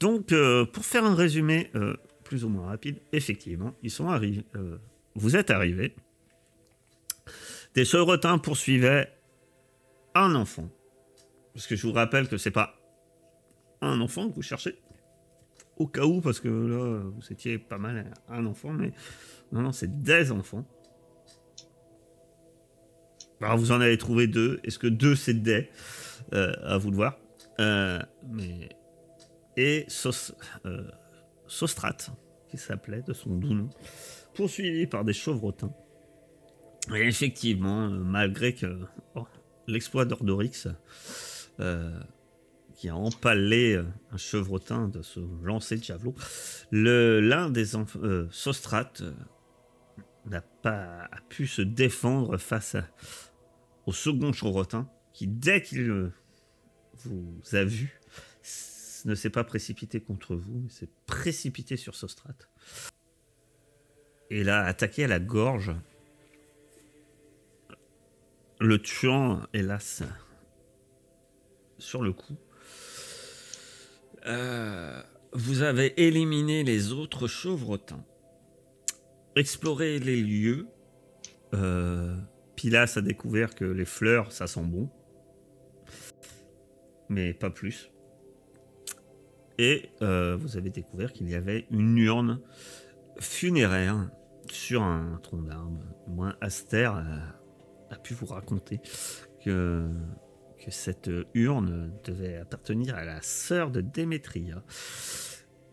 Donc, pour faire un résumé plus ou moins rapide, effectivement, ils sont arrivés. Vous êtes arrivés. Des chevretins poursuivaient un enfant. Parce que je vous rappelle que c'est pas un enfant que vous cherchez. Au cas où, parce que là, vous étiez pas mal à un enfant, mais non, non, c'est des enfants. Alors, vous en avez trouvé deux. Est-ce que deux, c'est des à vous de voir. Et Sostrate, qui s'appelait de son doux nom, poursuivi par des chevrotins. Et effectivement, malgré que l'exploit d'Ordorix, qui a empalé un chevrotin de ce lancer de javelot, l'un des enfants, Sostrate, n'a pas pu se défendre face au second chevrotin, qui dès qu'il vous a vu, ne s'est pas précipité contre vous, il s'est précipité sur Sostrate. Et l'a attaqué à la gorge, le tuant, hélas, sur le coup. Vous avez éliminé les autres chevrotins, exploré les lieux. Pilas a découvert que les fleurs, ça sent bon, mais pas plus. Et vous avez découvert qu'il y avait une urne funéraire sur un tronc d'arbre. Moins Aster a pu vous raconter que cette urne devait appartenir à la sœur de Démétria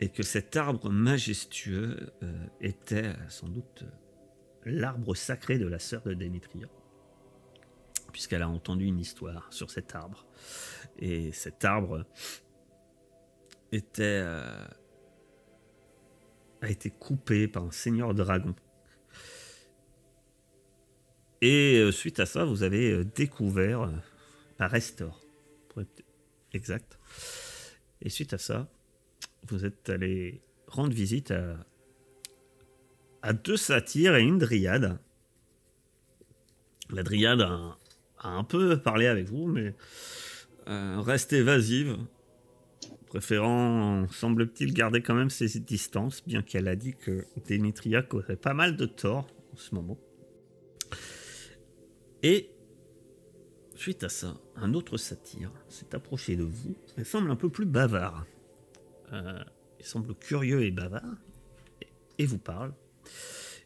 et que cet arbre majestueux était sans doute l'arbre sacré de la sœur de Démétria, puisqu'elle a entendu une histoire sur cet arbre. Et cet arbre a été coupé par un seigneur dragon. Et suite à ça, vous avez découvert par Estor, pour être exact. Et suite à ça, vous êtes allé rendre visite à deux satyres et une dryade. La dryade a un peu parlé avec vous, mais reste évasive, préférant, semble-t-il, garder quand même ses distances, bien qu'elle a dit que Démétria aurait pas mal de tort en ce moment. Et suite à ça, un autre satyre s'est approché de vous et semble un peu plus bavard. Il semble curieux et bavard et vous parle.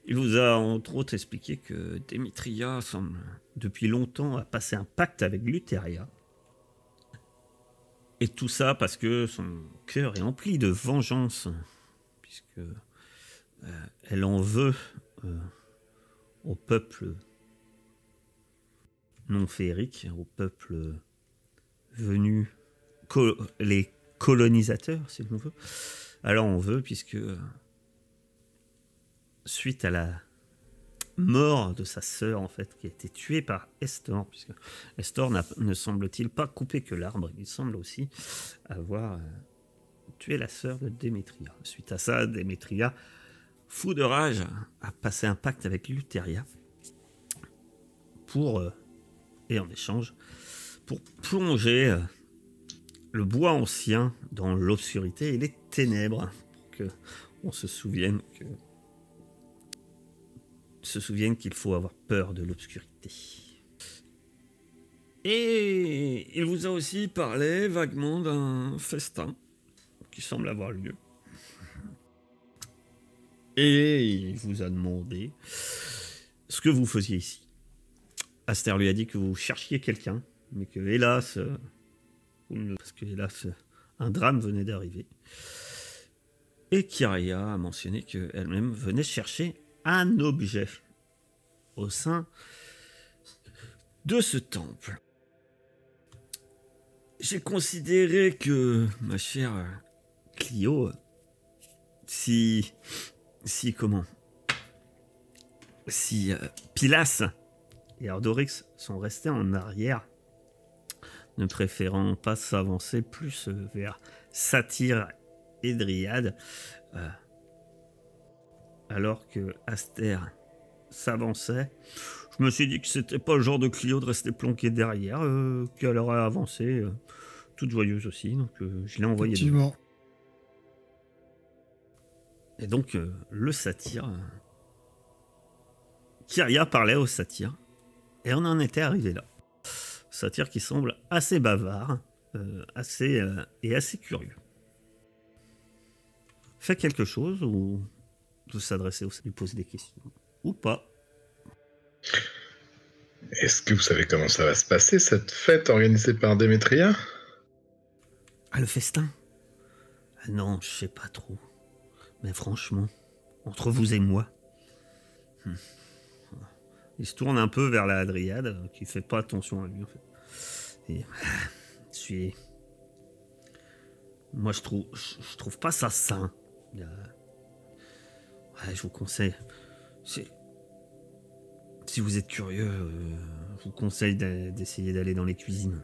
Il vous a entre autres expliqué que Démétria semble depuis longtemps a passé un pacte avec Lutheria. Et tout ça parce que son cœur est empli de vengeance, puisque elle en veut au peuple non féerique, au peuple venu, les colonisateurs, si l'on veut. Alors on veut, puisque suite à la mort de sa sœur, en fait, qui a été tuée par Estor, puisque Estor ne semble-t-il pas coupé que l'arbre, il semble aussi avoir tué la sœur de Démétria. Suite à ça, Démétria, fou de rage, a passé un pacte avec Lutheria et en échange, pour plonger le bois ancien dans l'obscurité et les ténèbres, pour que on se souvienne qu'il faut avoir peur de l'obscurité. Et il vous a aussi parlé vaguement d'un festin qui semble avoir lieu. Et il vous a demandé ce que vous faisiez ici. Aster lui a dit que vous cherchiez quelqu'un, mais que hélas, un drame venait d'arriver. Et Kyria a mentionné qu'elle-même venait chercher un objet au sein de ce temple. J'ai considéré que, ma chère Clio, si Pilas et Ardorix sont restés en arrière, ne préférant pas s'avancer plus vers Satyre et Dryade, alors que Aster s'avançait, je me suis dit que c'était pas le genre de Clio de rester planqué derrière, qu'elle aurait avancé toute joyeuse aussi, donc je l'ai envoyé. Effectivement. Et donc, le satyre... Kyria parlait au satyre. Et on en était arrivé là. Satyre qui semble assez bavard, assez curieux. Fait quelque chose ou de s'adresser au satyre, lui poser des questions ou pas. Est-ce que vous savez comment ça va se passer, cette fête organisée par Démétria? Ah, le festin? Ah non, je sais pas trop. Mais franchement, entre vous et moi... Il se tourne un peu vers la Dryade, qui fait pas attention à lui, en fait. Et... Moi, je trouve pas ça sain. Ouais, je vous conseille... Si vous êtes curieux, je vous conseille d'essayer d'aller dans les cuisines.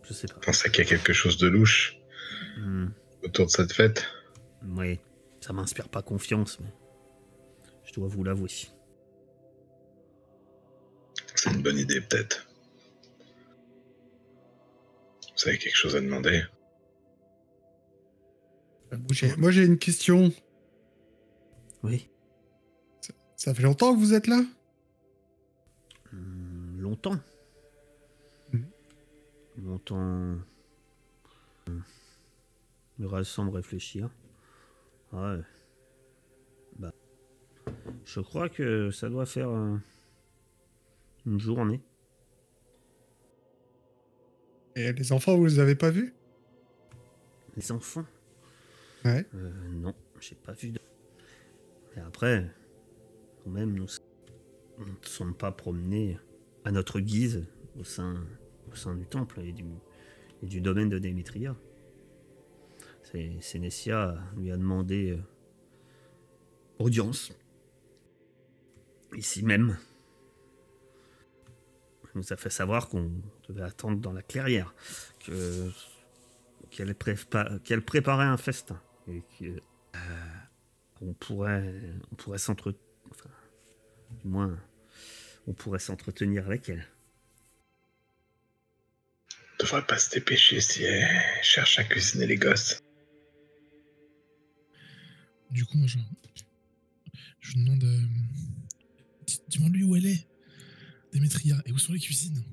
Je sais pas. Je pense qu'il y a quelque chose de louche autour de cette fête. Oui, ça m'inspire pas confiance, mais je dois vous l'avouer. C'est une bonne idée, peut-être. Vous avez quelque chose à demander? Moi, j'ai une question. Oui. Ça fait longtemps que vous êtes là? Longtemps. Longtemps. Il semble réfléchir. Ouais. Bah. Je crois que ça doit faire une journée. Et les enfants, vous les avez pas vus? Les enfants? Ouais. Non, j'ai pas vu de... Et après, quand même, nous ne sommes pas promenés à notre guise au sein du temple et du domaine de Démétria. Sénessia lui a demandé audience, ici même. Elle nous a fait savoir qu'on devait attendre dans la clairière, qu'elle préparait un festin, et qu'on pourrait s'entretenir, enfin, du moins, on pourrait s'entretenir avec elle. On devrait pas se dépêcher si elle cherche à cuisiner les gosses. Du coup, moi, je lui demande... Demande-lui où elle est, Démétria, et où sont les cuisines?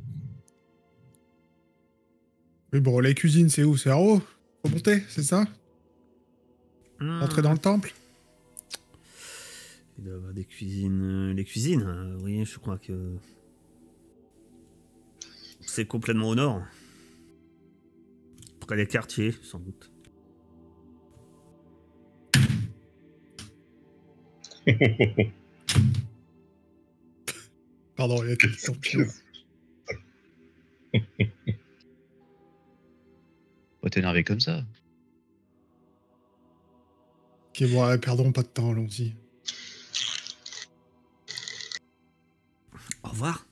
Oui, bon, les cuisines, c'est où? C'est en haut? Faut monter, c'est ça? Entrer dans le temple? Il doit y avoir des cuisines... les cuisines, oui, je crois que... C'est complètement au nord. Près des quartiers, sans doute. Pardon, il y a quelques champions. Pas t'énerver comme ça. Ok, bon, perdons pas de temps, allons-y. Au revoir.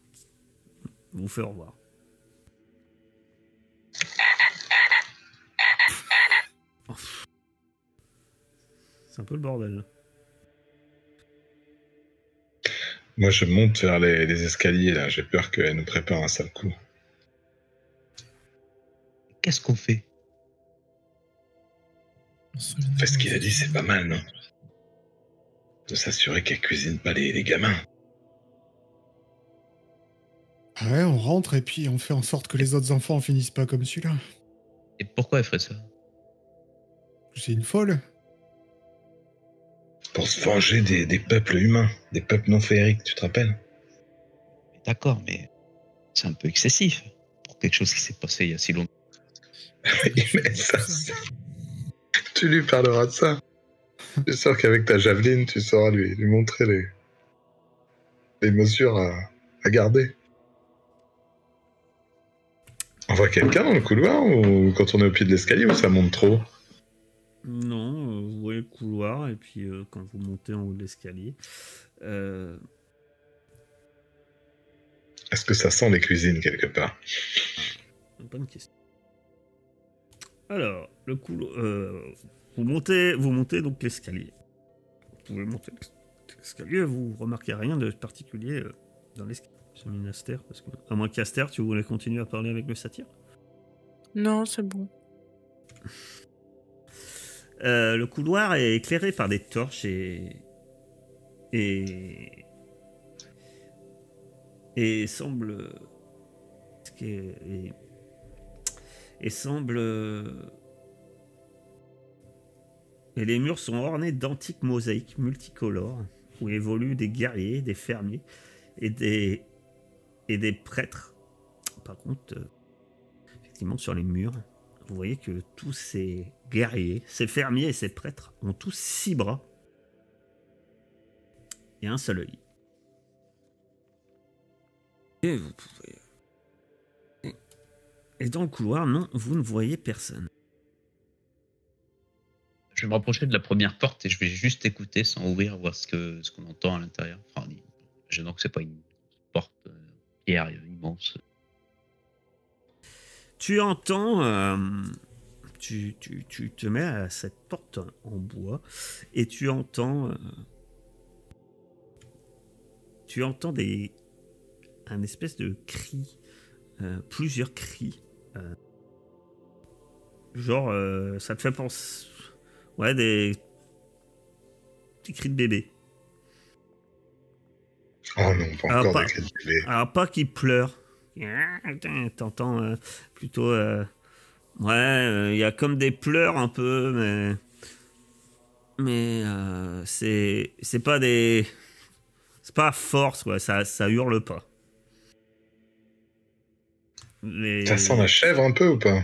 Je vous fais au revoir. C'est un peu le bordel. Moi, je monte vers les escaliers, là. J'ai peur qu'elle nous prépare un sale coup. Qu'est-ce qu'on fait? Fait ce qu'il a dit, c'est pas mal, non? De s'assurer qu'elle cuisine pas les gamins. Ouais, on rentre et puis on fait en sorte que les autres enfants finissent pas comme celui-là. Et pourquoi elle ferait ça? C'est une folle. Pour se venger des peuples humains, des peuples non féeriques, tu te rappelles? D'accord, mais c'est un peu excessif pour quelque chose qui s'est passé il y a si longtemps. Mais ça, tu lui parleras de ça. Je suis sûr qu'avec ta javeline, tu sauras lui montrer les mesures à garder. On voit quelqu'un dans le couloir ou quand on est au pied de l'escalier ou ça monte trop? Non, vous voyez le couloir et puis quand vous montez en haut de l'escalier... Est-ce que ça sent les cuisines quelque part? Bonne question. Alors, le couloir... vous montez donc l'escalier. Vous pouvez monter l'escalier, vous remarquez rien de particulier dans l'escalier. J'ai mis une Aster, parce que... À moins qu'Aster, tu voulais continuer à parler avec le satyre? Non, c'est bon. Le couloir est éclairé par des torches et, et semble et semble et les murs sont ornés d'antiques mosaïques multicolores où évoluent des guerriers, des fermiers et des prêtres. Par contre, effectivement, sur les murs, vous voyez que tous ces guerriers, ces fermiers et ces prêtres ont tous 6 bras et un seul œil. Et vous pouvez... Et dans le couloir, non, vous ne voyez personne. Je vais me rapprocher de la première porte et je vais juste écouter sans ouvrir, voir ce qu'on entend à l'intérieur. Enfin, gênant que c'est pas une porte pierre immense. Tu entends... tu te mets à cette porte en bois et tu entends un espèce de cri, plusieurs cris. Ça te fait penser... Ouais, des petits cris de bébé. Oh non, pas encore des cris de bébé. Alors, pas qui pleurent. T'entends plutôt... ouais, il y a comme des pleurs un peu, mais c'est pas des... C'est pas à force, quoi. Ça hurle pas. Ça sent la chèvre un peu ou pas?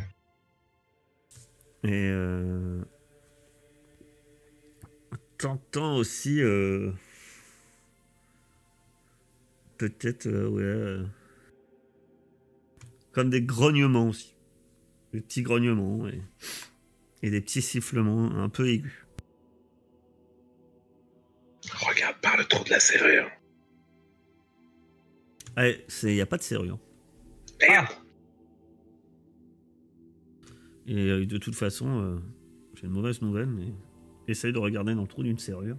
Et t'entends aussi peut-être comme des grognements aussi, des petits grognements et des petits sifflements un peu aigus. Regarde par le trou de la serrure. Ouais, il n'y a pas de serrure. Merde. Et de toute façon, j'ai une mauvaise nouvelle, mais essaye de regarder dans le trou d'une serrure.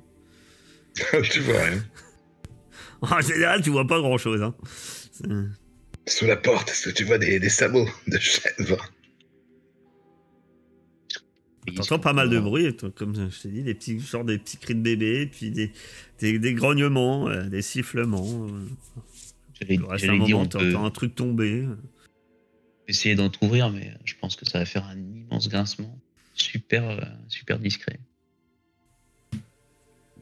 Tu vois rien. En général, tu vois pas grand-chose. Hein. Sous la porte, est-ce que tu vois des sabots de chèvre? T'entends pas mal de bruit, comme je t'ai dit, des petits cris de bébé, puis des grognements, des sifflements. J'allais dire, t'entends un truc tomber. Essayer d'en ouvrir, mais je pense que ça va faire un immense grincement. Super discret.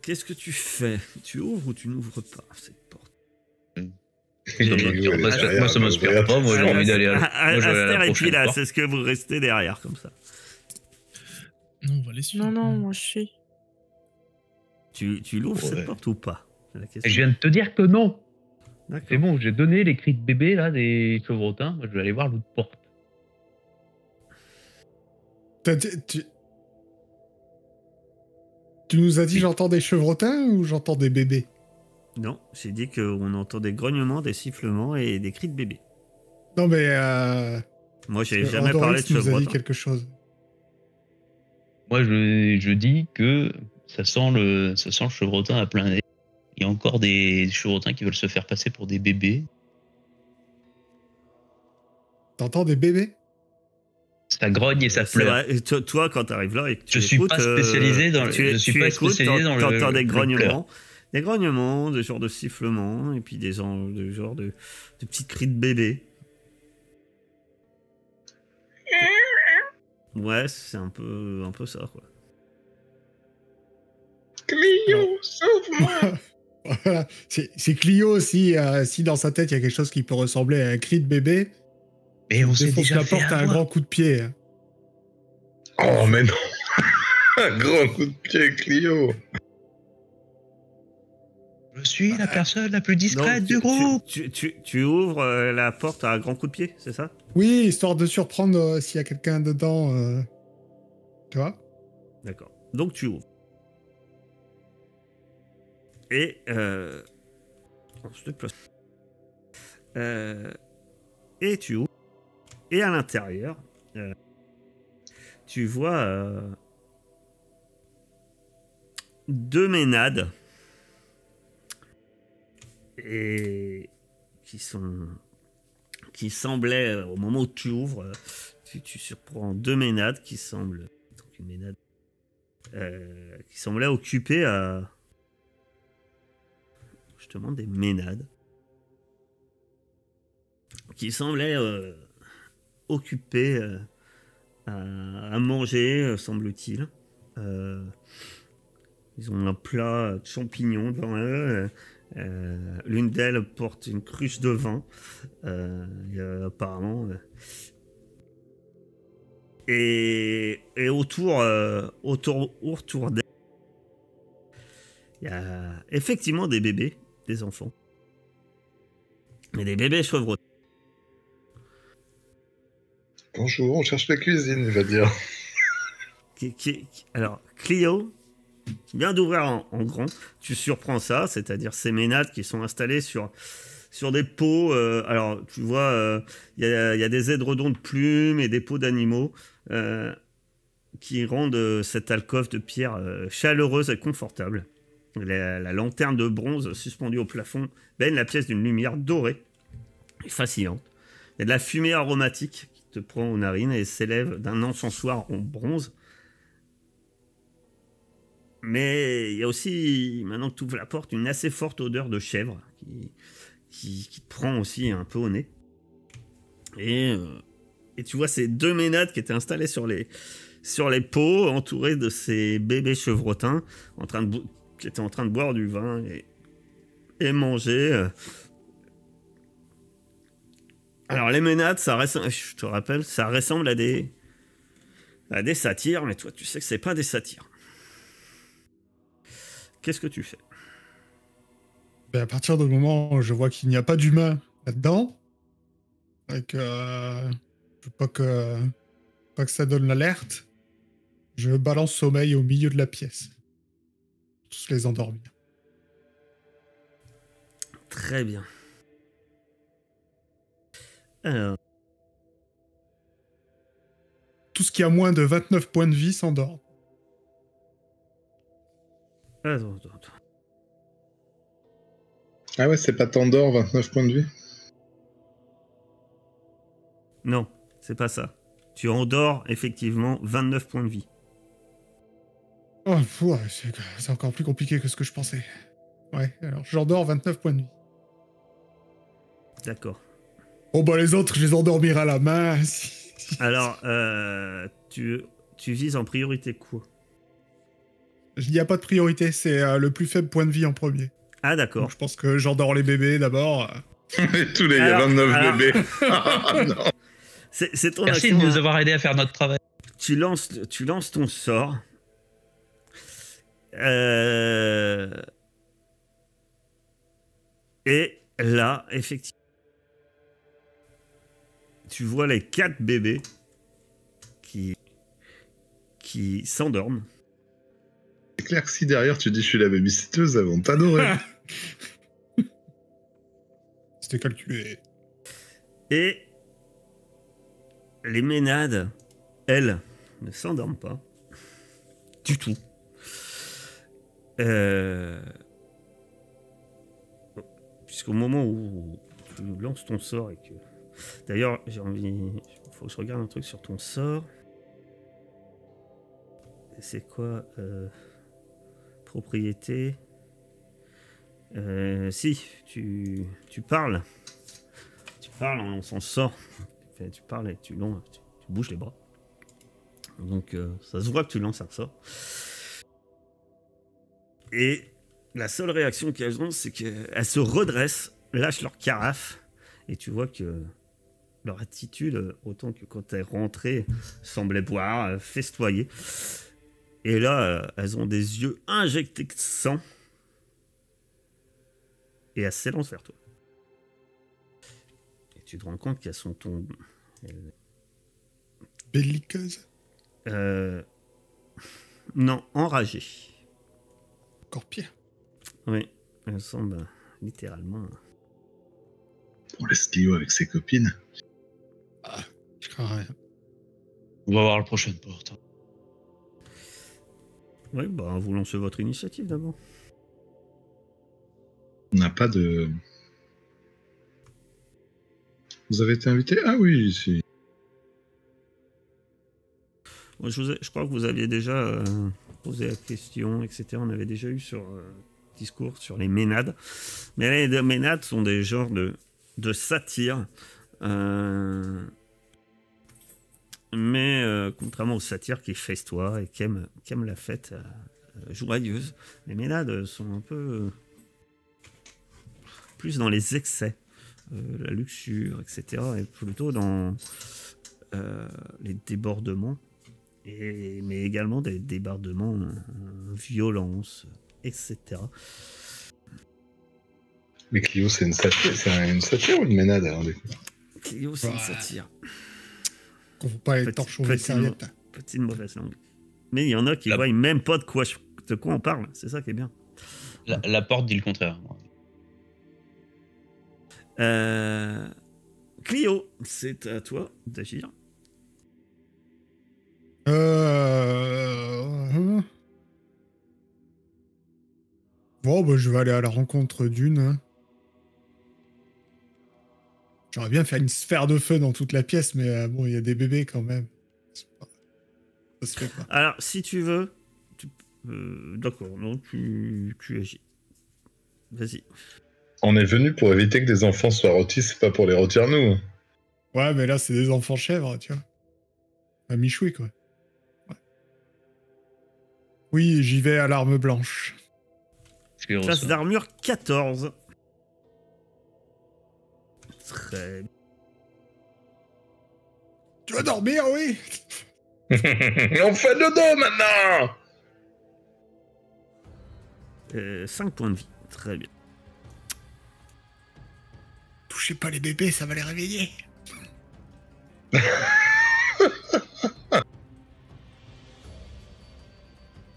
Qu'est-ce que tu fais? Tu ouvres ou tu n'ouvres pas cette porte? Moi, ça m'inspire pas. Moi, j'ai envie d'aller à Aster et puis là, c'est ce que vous restez derrière, comme ça. Non, on va les suivre. Non, moi je suis. Tu l'ouvres cette porte ou pas? Je viens de te dire que non. D'accord. C'est bon, j'ai donné les cris de bébé là des chevrotins. Moi, je vais aller voir l'autre porte. Tu nous as dit j'entends des chevrotins ou j'entends des bébés? Non, j'ai dit qu'on entend des grognements, des sifflements et des cris de bébé. Non mais moi, j'ai jamais parlé de chevrotins. Nous a dit chevrotins. quelque chose. Moi, je dis que ça sent le chevrotin à plein nez. Il y a encore des chevrotins qui veulent se faire passer pour des bébés. T'entends des bébés? Ça grogne et ça C'est pleure. vrai. Et toi, quand t'arrives là et que tu Je suis écoutes, pas spécialisé dans le t'entends des le grognements. Des grognements, des genres de sifflements, et puis des genres de petits cris de bébé. Ouais, c'est un peu ça, quoi. Clio, sauve-moi. Voilà. C'est Clio si dans sa tête il y a quelque chose qui peut ressembler à un cri de bébé. Mais on s'est Défonce déjà la fait porte à un avoir. grand coup de pied. Hein. Oh mais non. Un grand coup de pied, Clio. Je suis la personne la plus discrète Donc, du groupe. tu ouvres la porte à un grand coup de pied, c'est ça? Oui, histoire de surprendre s'il y a quelqu'un dedans. Tu vois? D'accord. Donc tu ouvres. Et on se déplace. Et tu ouvres. Et à l'intérieur, tu vois 2 ménades et qui semblaient au moment où tu ouvres, tu surprends 2 ménades qui semblent donc une ménade qui semblaient occupés à justement des ménades. Qui semblaient occupés à manger, semble-t-il. Ils ont un plat de champignons devant eux. L'une d'elles porte une cruche de vin. Apparemment. Et autour d'elle, il y a effectivement des bébés, des enfants. Mais des bébés chevrotants. Bonjour, on cherche la cuisine, il va dire. Alors, Clio, qui vient d'ouvrir en grand, tu surprends ça, c'est-à-dire ces ménades qui sont installées sur des pots. Alors, tu vois, il y a des édredons de plumes et des pots d'animaux qui rendent cette alcôve de pierre chaleureuse et confortable. La lanterne de bronze suspendue au plafond baigne la pièce d'une lumière dorée et fascinante. Il y a de la fumée aromatique qui te prend aux narines et s'élève d'un encensoir en bronze. Mais il y a aussi, maintenant que tu ouvres la porte, une assez forte odeur de chèvre qui te prend aussi un peu au nez. Et tu vois ces deux ménades qui étaient installées sur les pots, entourées de ces bébés chevrotins, qui étaient en train de boire du vin et manger. Alors les ménades, je te rappelle, ça ressemble à des satyres, mais toi tu sais que c'est pas des satyres. Qu'est-ce que tu fais? Ben, à partir du moment où je vois qu'il n'y a pas d'humain là-dedans, et que je veux pas que ça donne l'alerte, je balance sommeil au milieu de la pièce. Tous les endormis. Très bien. Alors. Tout ce qui a moins de 29 points de vie s'endort. Attends. Ah ouais, c'est pas Tandor, 29 points de vie? Non, c'est pas ça. Tu endors effectivement 29 points de vie. Oh, ouais, c'est encore plus compliqué que ce que je pensais. Ouais, alors j'endors 29 points de vie. D'accord. Oh bah les autres, je les endormirai à la main. Alors, tu vises en priorité quoi? Il n'y a pas de priorité, c'est le plus faible point de vie en premier. Ah d'accord. Donc, je pense que j'endors les bébés d'abord. Tous les 29 bébés. Ah, non. C'est ton Merci action, de nous avoir aidé à faire notre travail. Tu lances ton sort. Et là, effectivement, tu vois les 4 bébés qui s'endorment. C'est clair que si derrière tu dis je suis la babysitteuse, elles vont t'adorer. C'était calculé. Et les ménades, elles, ne s'endorment pas. Du tout. Puisqu'au moment où tu lances ton sort et que... D'ailleurs, j'ai envie... Il faut que je regarde un truc sur ton sort. C'est quoi propriété. Si, tu parles. Tu parles en lançant sort. Tu parles et tu bouges les bras. Donc ça se voit que tu lances un sort. Et la seule réaction qu'elles ont, c'est qu'elles se redressent, lâchent leur carafe, et tu vois que leur attitude, autant que quand elles rentraient, semblait boire, festoyer. Et là, elles ont des yeux injectés de sang, et elles s'élancent vers toi. Et tu te rends compte qu'elles sont tombées. Belliqueuse. Non, enragées. Encore pire. Oui, elles semblent littéralement... On laisse Clio avec ses copines. Ah, je crains rien. On va voir la prochaine porte. Oui, bah vous lancez votre initiative d'abord. On n'a pas de... Vous avez été invité? Ah oui, si. Je crois que vous aviez déjà poser la question, etc. On avait déjà eu sur discours sur les ménades. Mais les ménades sont des genres de satires. Mais contrairement aux satires qui festoient et qui aiment la fête joyeuse, les ménades sont un peu plus dans les excès, la luxure, etc. Et plutôt dans les débordements, mais également des débordements violence, etc. Mais Clio, c'est une satire ou une ménade alors, du coup Clio, c'est une satire. On ne faut pas les torches les serviettes. Petite mauvaise langue. Mais il y en a qui voient même pas de quoi on parle. C'est ça qui est bien. La porte dit le contraire. Clio, c'est à toi d'agir. Bon, bah, je vais aller à la rencontre d'une. Hein. J'aurais bien fait une sphère de feu dans toute la pièce, mais bon, il y a des bébés quand même. Ça se fait pas. Alors, si tu veux, d'accord, non, tu agis. Vas-y. On est venu pour éviter que des enfants soient rôtis, c'est pas pour les rôtir nous. Ouais, mais là, c'est des enfants chèvres, tu vois. À Michoui, quoi. Ouais. Oui, j'y vais à l'arme blanche. Classe d'armure 14. Très bien. Tu vas dormir, oui. On fait le dos maintenant. 5 points de vie. Très bien. Touchez pas les bébés, ça va les réveiller.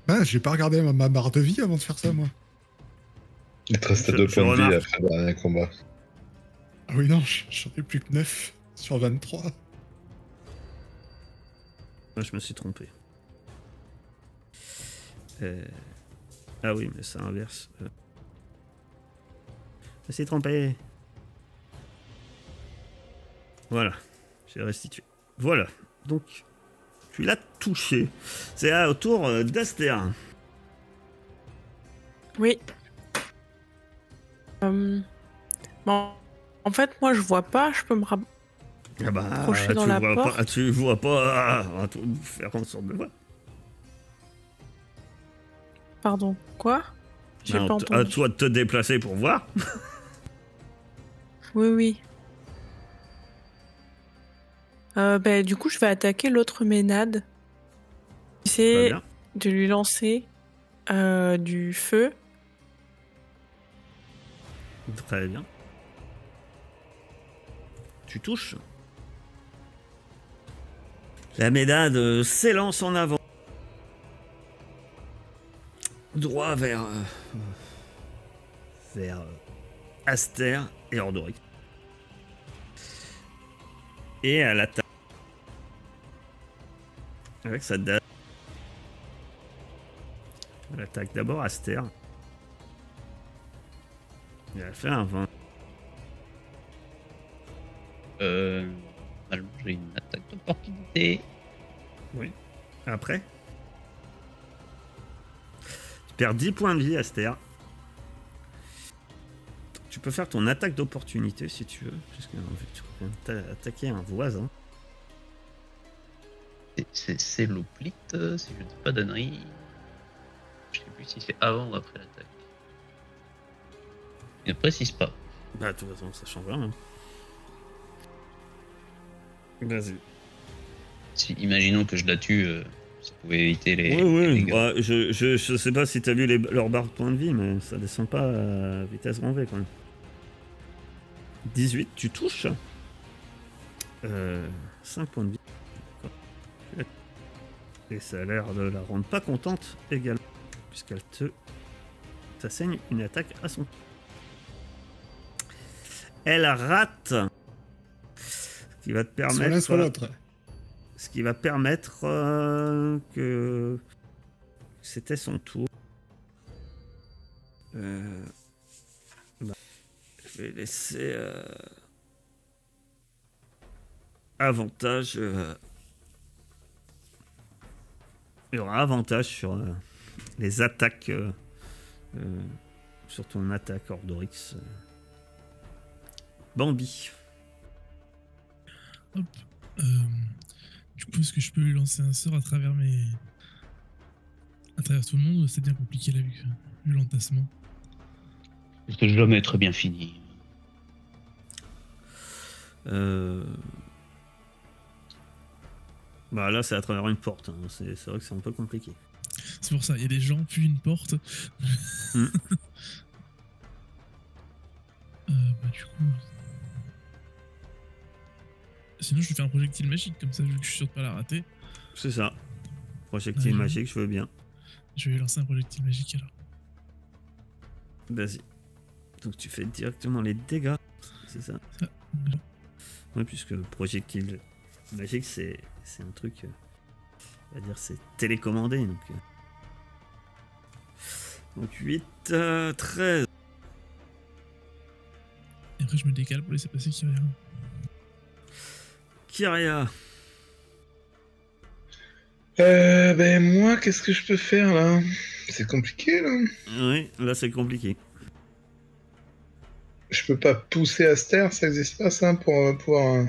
Ah, j'ai pas regardé ma barre de vie avant de faire ça, moi. Il te reste 2 points de vie après le dernier combat. Ah oui, non, j'en ai plus que 9 sur 23. Moi, je me suis trompé. Ah oui, mais c'est inverse. Je me suis trompé. Voilà, j'ai restitué. Voilà, donc tu l'as touché. C'est au tour d'Aster. Oui. Bon, en fait, moi, je vois pas. Je peux me rapprocher dans la porte. Tu vois pas. Faire en sorte de voir. Pardon, quoi? J'ai pas entendu. À toi de te déplacer pour voir. Oui, oui. Du coup, je vais attaquer l'autre ménade. C'est de lui lancer du feu. Très bien. Tu touches. La ménade s'élance en avant. Droit vers Aster et Ordoric. Et elle attaque avec sa dague. Elle attaque d'abord Aster. Et elle fait un 20. Normalement, j'ai une attaque d'opportunité. Oui. Après tu perds 10 points de vie, Aster. Tu peux faire ton attaque d'opportunité si tu veux. Parce que tu peux attaquer un voisin. C'est l'oplite, si je ne dis pas d'annerie. Je sais plus si c'est avant ou après l'attaque. Il ne précise pas. Bah, de toute façon, ça change rien. Hein. Vas-y. Si, imaginons que je la tue, ça pouvait éviter les. Oui. Les dégâts. Bah, je sais pas si t'as vu leur barre de points de vie, mais ça descend pas à vitesse grand V quand même. 18, tu touches. 5 points de vie. Et ça a l'air de la rendre pas contente également, puisqu'elle t'asseigne une attaque à son. Elle rate. Ce qui va te permettre. Soit l'un, soit l'autre. Ce qui va permettre que c'était son tour. Je vais laisser avantage. Il y aura avantage sur les attaques sur ton attaque, Ordorix. Bambi. Hop. Du coup, est-ce que je peux lui lancer un sort à travers tout le monde, ou c'est bien compliqué là, vu l'entassement? Parce que jamais très bien fini. Bah là, c'est à travers une porte. Hein. C'est vrai que c'est un peu compliqué. C'est pour ça, il y a des gens, puis une porte. Bah, du coup. Sinon, je vais faire un projectile magique, comme ça, vu que je suis sûr de pas la rater. C'est ça. Projectile magique, je veux bien. Je vais lancer un projectile magique alors. Vas-y. Donc tu fais directement les dégâts. C'est ça. Oui, puisque le projectile magique, c'est un truc. On va dire, c'est télécommandé. Donc 8, 13. Et après, je me décale pour laisser passer Kyria. Kyria. Ben moi, qu'est-ce que je peux faire là? C'est compliqué là. Oui, là c'est compliqué. Je peux pas pousser Aster, ça existe pas ça pour pouvoir.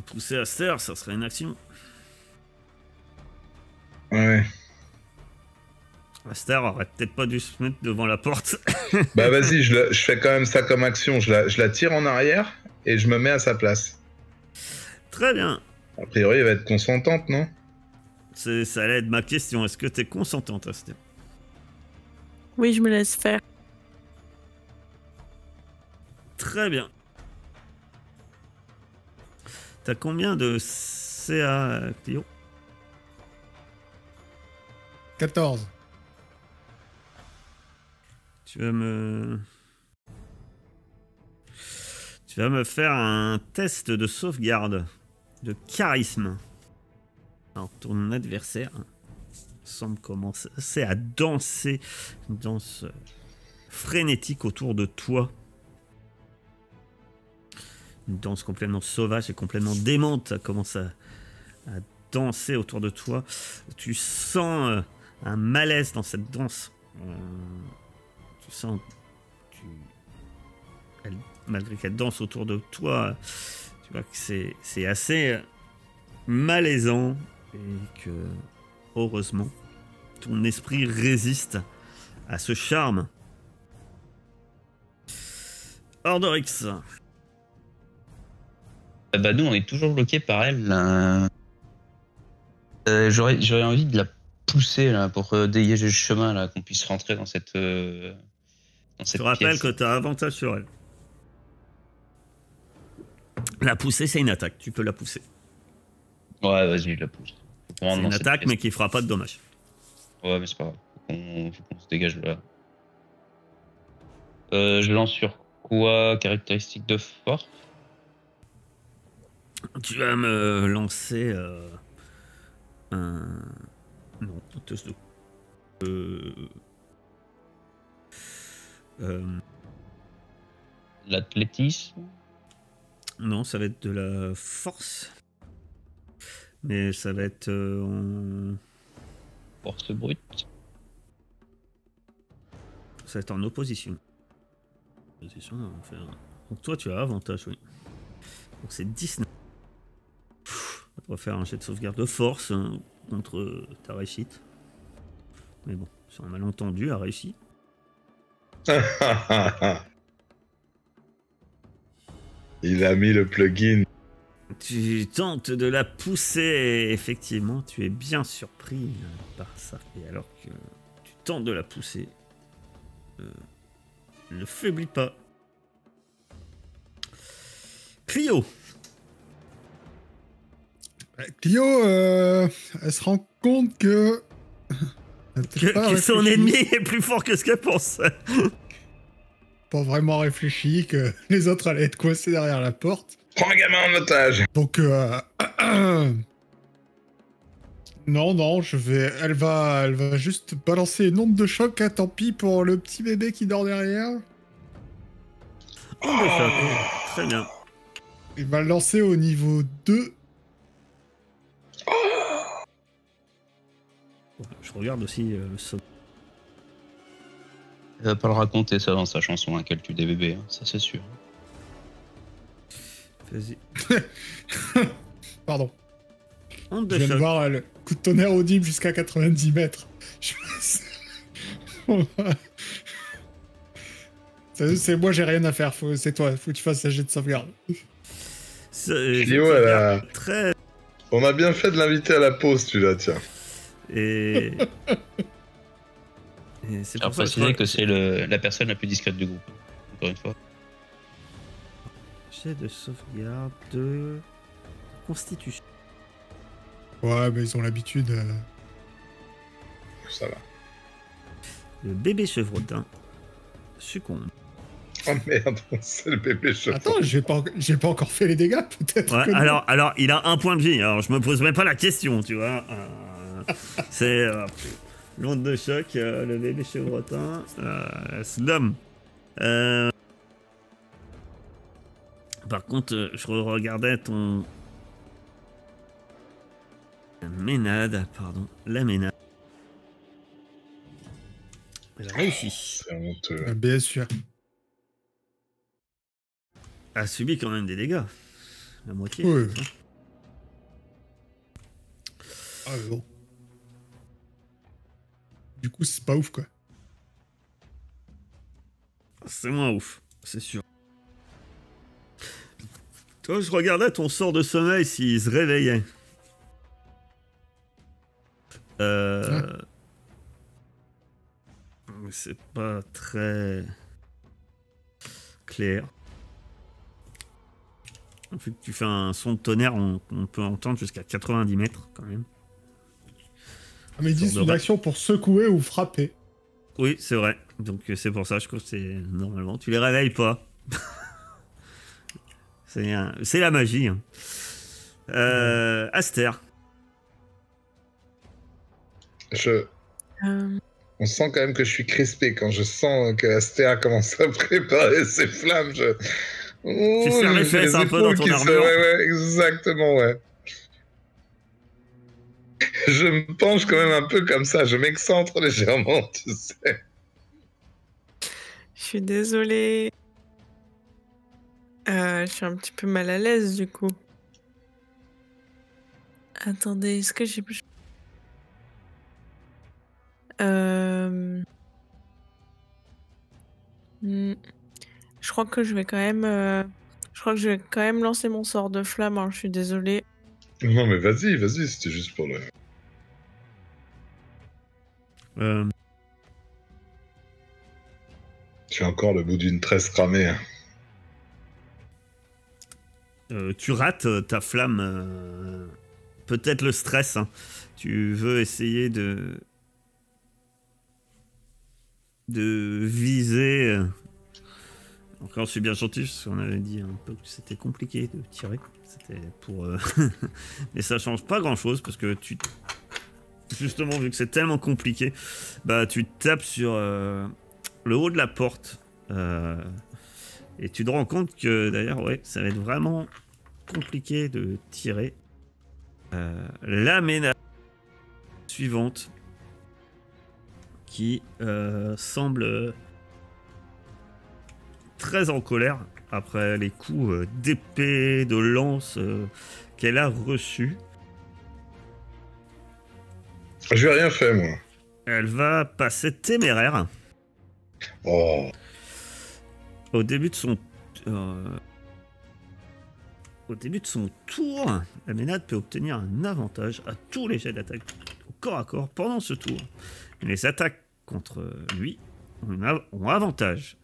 Pousser Aster, ça serait une action. Ouais. Aster aurait peut-être pas dû se mettre devant la porte. Bah vas-y, je fais quand même ça comme action. Je la tire en arrière et je me mets à sa place. Très bien. A priori, elle va être consentante, non? Ça allait être ma question. Est-ce que t'es consentante, Aster? Oui, je me laisse faire. Très bien. T'as combien de CA, Clio? 14. Tu vas me faire un test de sauvegarde de charisme. Alors, ton adversaire semble commencer à danser une danse frénétique autour de toi. Une danse complètement sauvage et complètement démente. Ça commence à danser autour de toi. Tu sens un malaise dans cette danse. Tu sens... malgré qu'elle danse autour de toi, tu vois que c'est assez malaisant et que, heureusement, ton esprit résiste à ce charme. Ordorix. Bah nous, on est toujours bloqués par elle. J'aurais envie de la pousser là, pour dégager le chemin, là, qu'on puisse rentrer dans cette Je te rappelle pièce. que tu as avantage sur elle. La pousser, c'est une attaque. Tu peux la pousser. Ouais, vas-y, je la pousse. C'est une attaque, mais qui fera pas de dommages. Ouais, mais c'est pas grave. Faut qu'on se dégage là. Je lance sur quoi? Caractéristique de force? Tu vas me lancer un... Non, un test de... L'athlétisme? Non, ça va être de la force. Mais ça va être en... Force brute? Ça va être en opposition. Opposition, on va faire... Donc toi, tu as avantage, oui. Donc c'est 19. On va faire un jet de sauvegarde de force contre ta réussite. Mais bon, c'est un malentendu, a réussi. Il a mis le plugin. Tu tentes de la pousser et effectivement, tu es bien surpris par ça. Et alors que tu tentes de la pousser, ne faiblis pas. Clio. Clio, elle se rend compte que... Que son ennemi est plus fort que ce qu'elle pense. Pas vraiment réfléchi, que les autres allaient être coincés derrière la porte. Prends un gamin en otage. Donc, non, elle va juste balancer une onde de choc, hein, tant pis pour le petit bébé qui dort derrière. Onde de choc, très bien. Il va le lancer au niveau 2. regarde aussi le saut. Il va pas le raconter ça dans sa chanson, hein, qu'elle tue des bébés, hein, ça c'est sûr. Vas-y. Pardon. Onde Je de viens de choc. voir le coup de tonnerre audible jusqu'à 90 mètres. C'est moi, j'ai rien à faire. C'est toi. Faut que tu fasses un jet de sauvegarde. Clio, elle a... Très... On a bien fait de l'inviter à la pause, celui-là, tiens. Et c'est Alors pour ça préciser que c'est la personne la plus discrète du groupe, encore une fois. Jet de sauvegarde de constitution. Ouais, mais ils ont l'habitude. Ça va. Le bébé chevrotin succombe. Oh merde, c'est le bébé chevron. Attends, j'ai pas encore fait les dégâts, peut-être. Ouais, que non. alors, il a un point de vie. Alors, je me pose même pas la question, tu vois. C'est l'onde de choc, le bébé chevrotin, Slum. Par contre, je regardais ton la ménade. Elle a réussi. C'est honteux. Bien sûr. Elle a subi quand même des dégâts. La moitié. Oui. Ah, mais bon. Du coup, c'est pas ouf, quoi. C'est moins ouf, c'est sûr. Toi, je regardais ton sort de sommeil s'il se réveillait. C'est pas très clair. Vu que tu fais un son de tonnerre, on peut entendre jusqu'à 90 mètres quand même. Ah, mais ils disent une action pour secouer ou frapper. Oui, c'est vrai. Donc c'est pour ça, je crois que c'est normalement. Tu les réveilles pas. C'est la magie. Hein. Aster. On sent quand même que je suis crispé quand je sens que Astéa commence à préparer ses flammes. Tu serres les fesses un peu dans ton armure. Ouais, exactement, ouais. Je me penche quand même un peu comme ça, je m'excentre légèrement, tu sais. Je suis désolée. Je suis un petit peu mal à l'aise du coup. Attendez, est-ce que j'ai... Je crois que je vais quand même... Je crois que je vais quand même lancer mon sort de flamme, hein, je suis désolée. Non mais vas-y, c'était juste pour le... J'ai encore le bout d'une tresse cramée. Hein. Tu rates ta flamme. Peut-être le stress. Hein. Tu veux essayer de viser. Encore, je suis bien gentil, parce qu'on avait dit un peu que c'était compliqué de tirer. C'était pour. Mais ça change pas grand-chose, parce que tu. Justement, vu que c'est tellement compliqué, bah tu tapes sur le haut de la porte. Et tu te rends compte que d'ailleurs, ouais, ça va être vraiment compliqué de tirer. La ménage suivante qui semble très en colère après les coups d'épée, de lance qu'elle a reçus. Je lui ai rien fait, moi. Elle va passer téméraire. Oh. Au début de son tour, la ménade peut obtenir un avantage à tous les jets d'attaque au corps à corps pendant ce tour. Les attaques contre lui ont avantage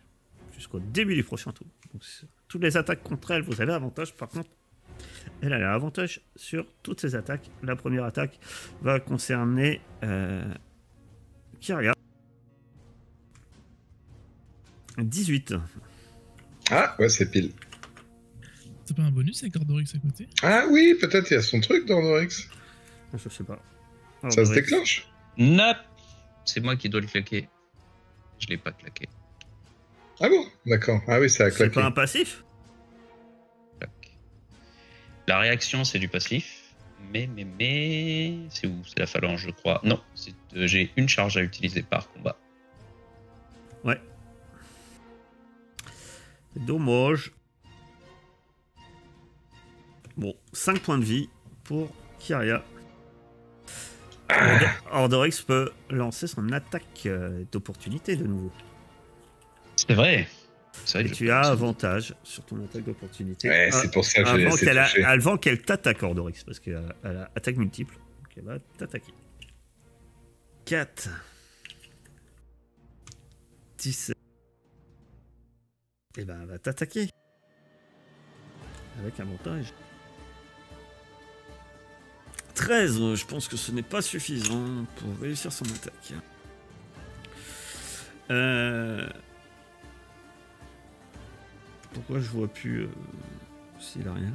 jusqu'au début du prochain tour. Donc, toutes les attaques contre elle, vous avez avantage. Par contre, elle a avantage sur toutes ses attaques. La première attaque va concerner Kyria. 18. Ah, ouais, c'est pile. C'est pas un bonus avec Ordorix à côté? Ah oui, peut-être il y a son truc dans Ordorix. Je sais pas. Ça se déclenche? Nope. C'est moi qui dois le claquer. Je l'ai pas claqué. Ah bon? D'accord. Ah oui, ça a C'est claqué. pas un passif? La réaction, c'est du passif, C'est où? C'est la phalange, je crois. Non, j'ai une charge à utiliser par combat. Ouais. C'est dommage. Bon, 5 points de vie pour Kyria. Ordorix peut lancer son attaque d'opportunité de nouveau. C'est vrai. Et tu as avantage sur ton attaque d'opportunité. Ouais, c'est pour ça que j'ai laissé toucher. Avant qu'elle t'attaque, Ordorix, parce qu'elle a attaque multiple. Donc elle va t'attaquer. 4. 17. Et ben, elle va t'attaquer. Avec avantage. 13, je pense que ce n'est pas suffisant pour réussir son attaque. Pourquoi je vois plus s'il a rien?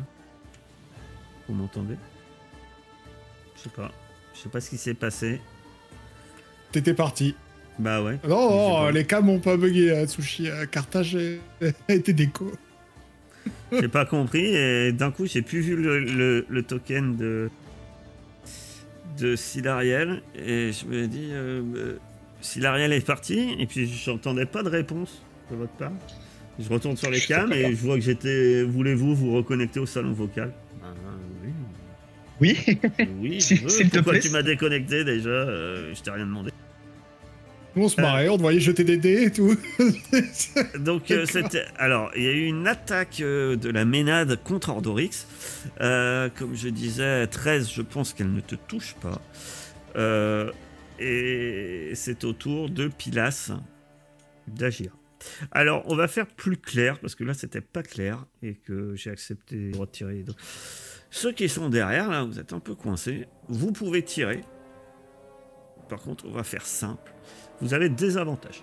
Vous m'entendez? Je sais pas. Je sais pas ce qui s'est passé. T'étais parti. Bah ouais. Non, les cams ont pas bugué à Sushi. Carthage a été déco. J'ai pas compris et d'un coup j'ai plus vu le token de Silariel et je me dis Silariel est parti et puis j'entendais pas de réponse de votre part. Je retourne sur les cams et je vois que j'étais. Voulez-vous vous reconnecter au salon vocal? Oui. Oui. S'il te Pourquoi plaît. tu m'as déconnecté déjà? Je t'ai rien demandé. Nous, on se marrait, on te voyait jeter des dés et tout. Donc c'était. Alors, il y a eu une attaque de la Ménade contre Ordorix. Comme je disais, 13, je pense qu'elle ne te touche pas. Et c'est au tour de Pilas d'agir. Alors, on va faire plus clair, parce que là, c'était pas clair, et que j'ai accepté le droit de tirer. Donc, ceux qui sont derrière, là, vous êtes un peu coincés. Vous pouvez tirer. Par contre, on va faire simple. Vous avez des avantages.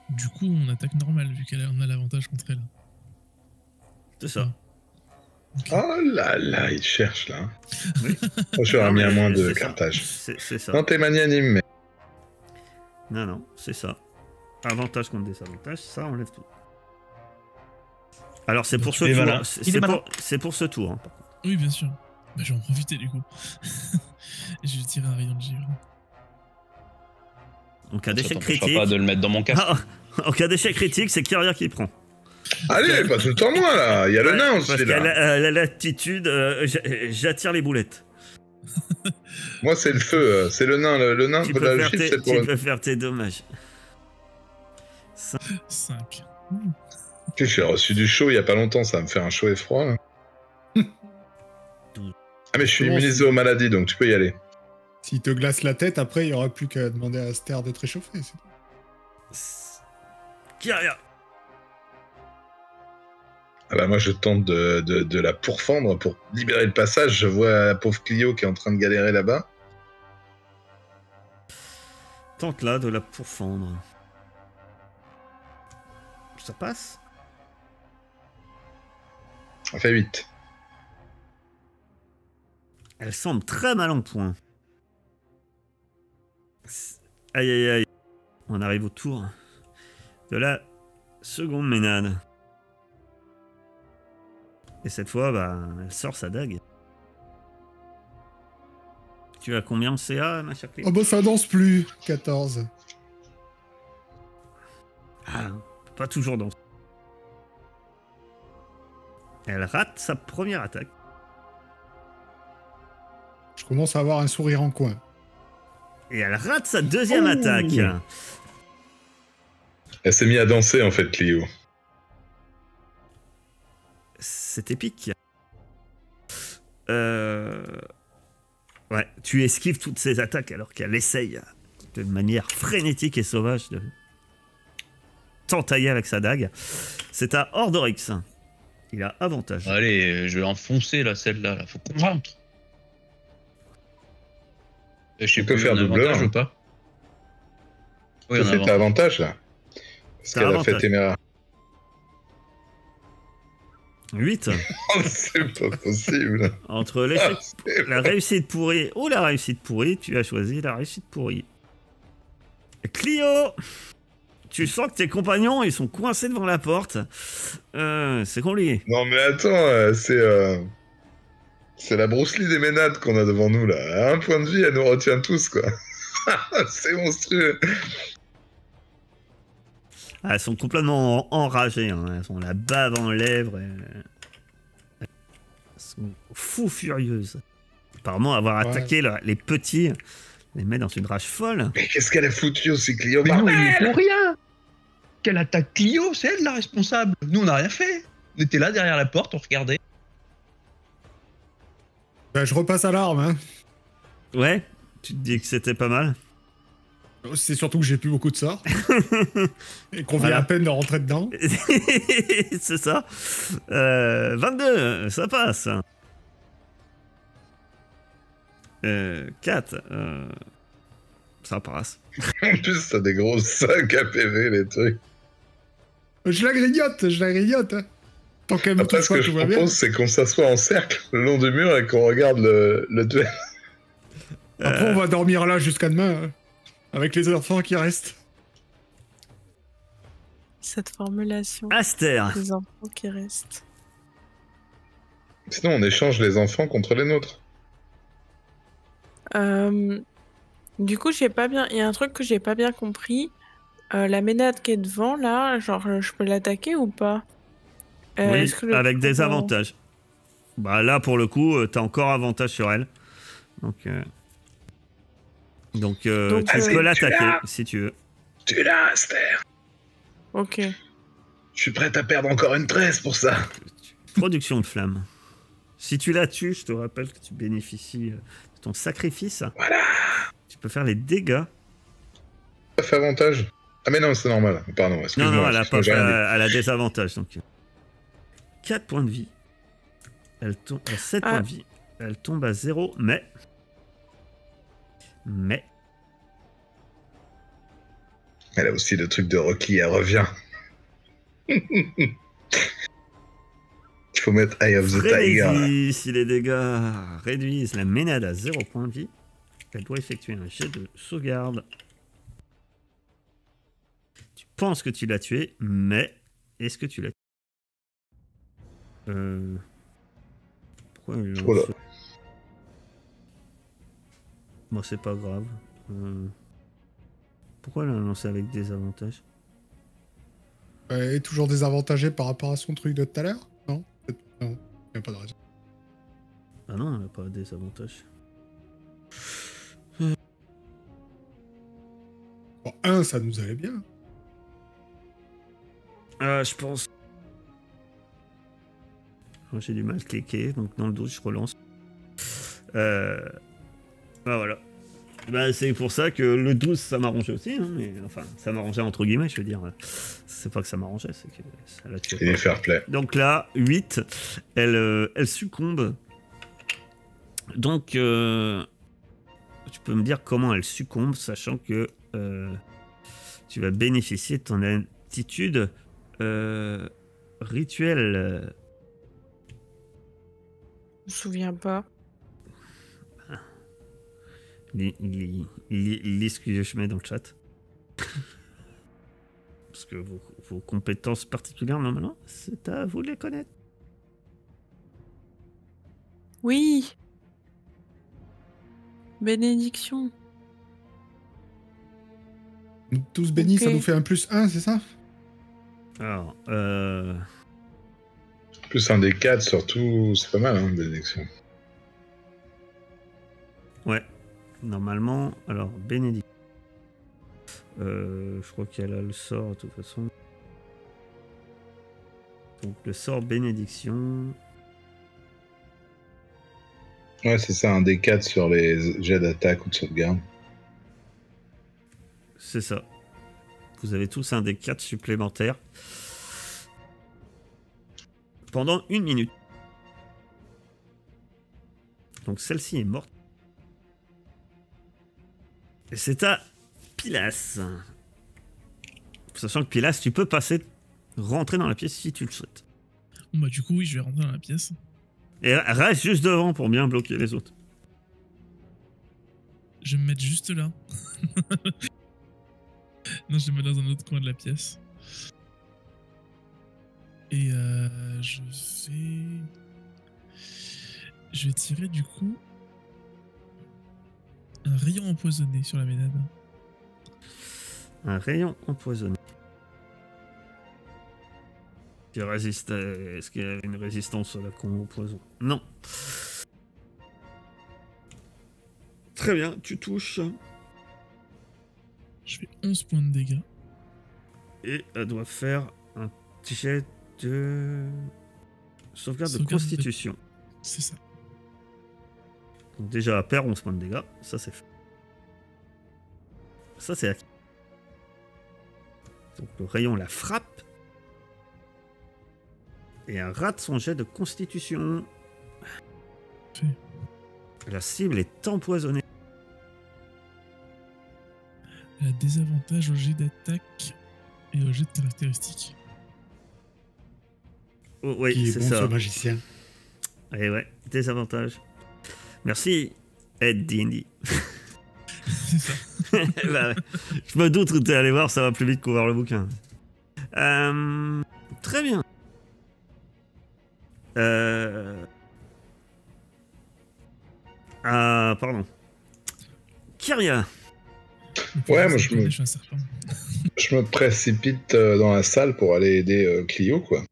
Du coup, on attaque normal, vu qu'on a l'avantage contre elle. C'est ça. Okay. Oh là là, il cherche, là. Oui. Moi, j'aurais mis un moins de c'est cartage. C'est ça. Non, t'es magnanime, mais... Non, c'est ça. Avantage contre désavantage, ça enlève tout. Alors c'est pour ce tour. C'est pour ce tour. Hein, par contre. Oui, bien sûr. Bah, je vais en profiter du coup. Et je vais tirer un rayon de givre. En cas d'échec Ça critique. t'empêchera pas de le mettre dans mon casque. En cas d'échec critique, c'est Kyria qui prend. Allez, pas tout le temps moi, là. Il y a le nain aussi, parce là. qu'elle a l'attitude, j'attire les boulettes. Moi, c'est le feu. C'est le nain. Le nain, Tu pour peux, la faire chiffre, tes, c'est pour tu le... peux faire tes dommages. 5. J'ai reçu du chaud il y a pas longtemps. Ça va me faire un chaud et froid, là. Ah, mais je suis immunisé aux maladies, donc tu peux y aller. S'il te glace la tête, après, il n'y aura plus qu'à demander à Aster de te réchauffer. Kyria. Ah bah moi, je tente de la pourfendre pour libérer le passage. Je vois la pauvre Clio qui est en train de galérer là-bas. Tente là de la pourfendre. Ça passe? Ça fait 8. Elle semble très mal en point. Aïe aïe aïe. On arrive au tour de la seconde Ménade. Et cette fois, bah, elle sort sa dague. Tu as combien en CA, ma chère Clé? Oh bah ça danse plus. 14. Ah, pas toujours danser. Elle rate sa première attaque. Je commence à avoir un sourire en coin. Et elle rate sa deuxième attaque. Elle s'est mise à danser, en fait, Clio. C'est épique. Ouais, tu esquives toutes ces attaques alors qu'elle essaye de manière frénétique et sauvage de t'entailler avec sa dague. C'est à Ordorix. Il a avantage. Allez, je vais enfoncer là, celle-là. Là. Faut qu'on rentre. Je sais peux plus, faire on a double avantage un. ou pas? Oui, on a T'as avantage. avantage, là. Parce T'as qu'elle a avantage. fait téméraire. 8. Oh, c'est pas possible. Entre Ah, l'échec, c'est la pas- réussite pourrie ou la réussite pourrie, tu as choisi la réussite pourrie. Clio, tu sens que tes compagnons, ils sont coincés devant la porte. C'est compliqué. Non, mais attends, c'est... C'est la Bruce Lee des ménades qu'on a devant nous, là. À un point de vie, elle nous retient tous, quoi. C'est monstrueux. Ah, elles sont complètement enragées. Hein. Elles ont la bave en lèvres. Elles sont fous furieuses. Apparemment, avoir attaqué les petits les met dans une rage folle. Mais qu'est-ce qu'elle a foutu aussi, Clio? Mais non, il est pour rien. Qu'elle attaque Clio, c'est elle la responsable. Nous, on n'a rien fait. On était là derrière la porte, on regardait. Ben, je repasse à l'arme. Hein. Ouais, tu te dis que c'était pas mal. C'est surtout que j'ai plus beaucoup de sorts. Et qu'on vient à peine de rentrer dedans. C'est ça. 22, ça passe. 4, ça passe. En plus, t'as des gros 5 APV, les trucs. Je la grignote. Hein. Tant qu'elle me Après, touche ce pas, que je tout va bien. propose, c'est qu'on s'assoit en cercle le long du mur et qu'on regarde le duel. Après, on va dormir là jusqu'à demain. Hein, avec les enfants qui restent. Cette formulation. Aster. Les enfants qui restent. Sinon, on échange les enfants contre les nôtres. Du coup, j'ai pas bien. Il y a un truc que j'ai pas bien compris. La ménade qui est devant, là, genre, je peux l'attaquer ou pas? Oui, est-ce que avec des avantages. Bah là, pour le coup, t'as encore avantage sur elle. Donc tu peux l'attaquer si tu veux. Tu l'as, Aster. Ok. Je suis prête à perdre encore une tresse pour ça. Production de flamme. Si tu la tues, je te rappelle que tu bénéficies de ton sacrifice. Voilà. Tu peux faire les dégâts. Ça fait avantage. Ah mais non, c'est normal. Pardon, excuse-moi. Non, elle a, excuse-moi, j'ai rien dit. elle a des avantages. Donc 4 points de vie. Elle tombe à 7 points de vie. Elle tombe à 0, mais... Elle a aussi le truc de Rocky, elle revient. Il faut mettre Eye of the Tiger. Si les dégâts réduisent la ménade à 0 points de vie, elle doit effectuer un jet de sauvegarde. Tu penses que tu l'as tué, mais est-ce que tu l'as tué? Pourquoi il lance... Oh là. Bon, c'est pas grave. Pourquoi elle a lancé avec des avantages? Elle est toujours désavantagée par rapport à son truc de tout à l'heure? Non, il n'y a pas de raison. Ah non, elle n'a pas des avantages. Bon, 1, ça nous allait bien. Je pense... J'ai du mal à cliquer, donc dans le 12, je relance. Bah voilà. Bah, c'est pour ça que le 12, ça m'arrangeait aussi. Hein, mais, enfin, ça m'arrangeait entre guillemets, je veux dire. C'est pas que ça m'arrangeait, c'est que ça l'a tué. Il est fair play. Donc là, 8, elle succombe. Donc, tu peux me dire comment elle succombe, sachant que tu vas bénéficier de ton attitude rituelle. Je me souviens pas. Il lit ce que je mets dans le chat. Parce que vos compétences particulières, normalement, c'est à vous de les connaître. Oui. Bénédiction. Nous tous bénis, Ok. ça nous fait un +1, c'est ça? Alors, Plus un des 4, surtout, c'est pas mal, hein, bénédiction. ouais. Normalement, alors, bénédiction. Je crois qu'elle a le sort, de toute façon. Donc, le sort bénédiction. Ouais, c'est ça, un des 4 sur les jets d'attaque ou de sauvegarde. C'est ça. Vous avez tous un des 4 supplémentaires. Pendant 1 minute. Donc celle-ci est morte. Et c'est à Pilas. Sachant que Pilas, tu peux rentrer dans la pièce si tu le souhaites. Bon bah du coup oui, je vais rentrer dans la pièce. Et reste juste devant pour bien bloquer les autres. Je vais me mettre juste là. Non, je vais me mettre dans un autre coin de la pièce. Et je Je vais tirer du coup un rayon empoisonné sur la ménade. Un rayon empoisonné. Qui résiste à... Est-ce qu'il y a une résistance à la combo poison? Non. Très bien, tu touches. Je fais 11 points de dégâts. Et elle doit faire un jet de... Sauvegarde de Sauvegarde constitution. C'est ça. Donc déjà, elle perd 11 points de dégâts. Ça, c'est fait. Ça, c'est acquis. Donc le rayon la frappe. Et elle rate son jet de constitution. Fait. La cible est empoisonnée. Elle a des avantages au jet d'attaque et au jet de caractéristiques. Oh, oui, Qui est c'est bon ça. ce magicien. Et ouais, des avantages. Merci, Ed D&D. C'est ça. Bah, je me doute que t'es allé voir, ça va plus vite qu'ouvrir le bouquin. Très bien. Pardon. Kyria. Ouais, moi, Je suis un serpent. je me précipite dans la salle pour aller aider Clio, quoi.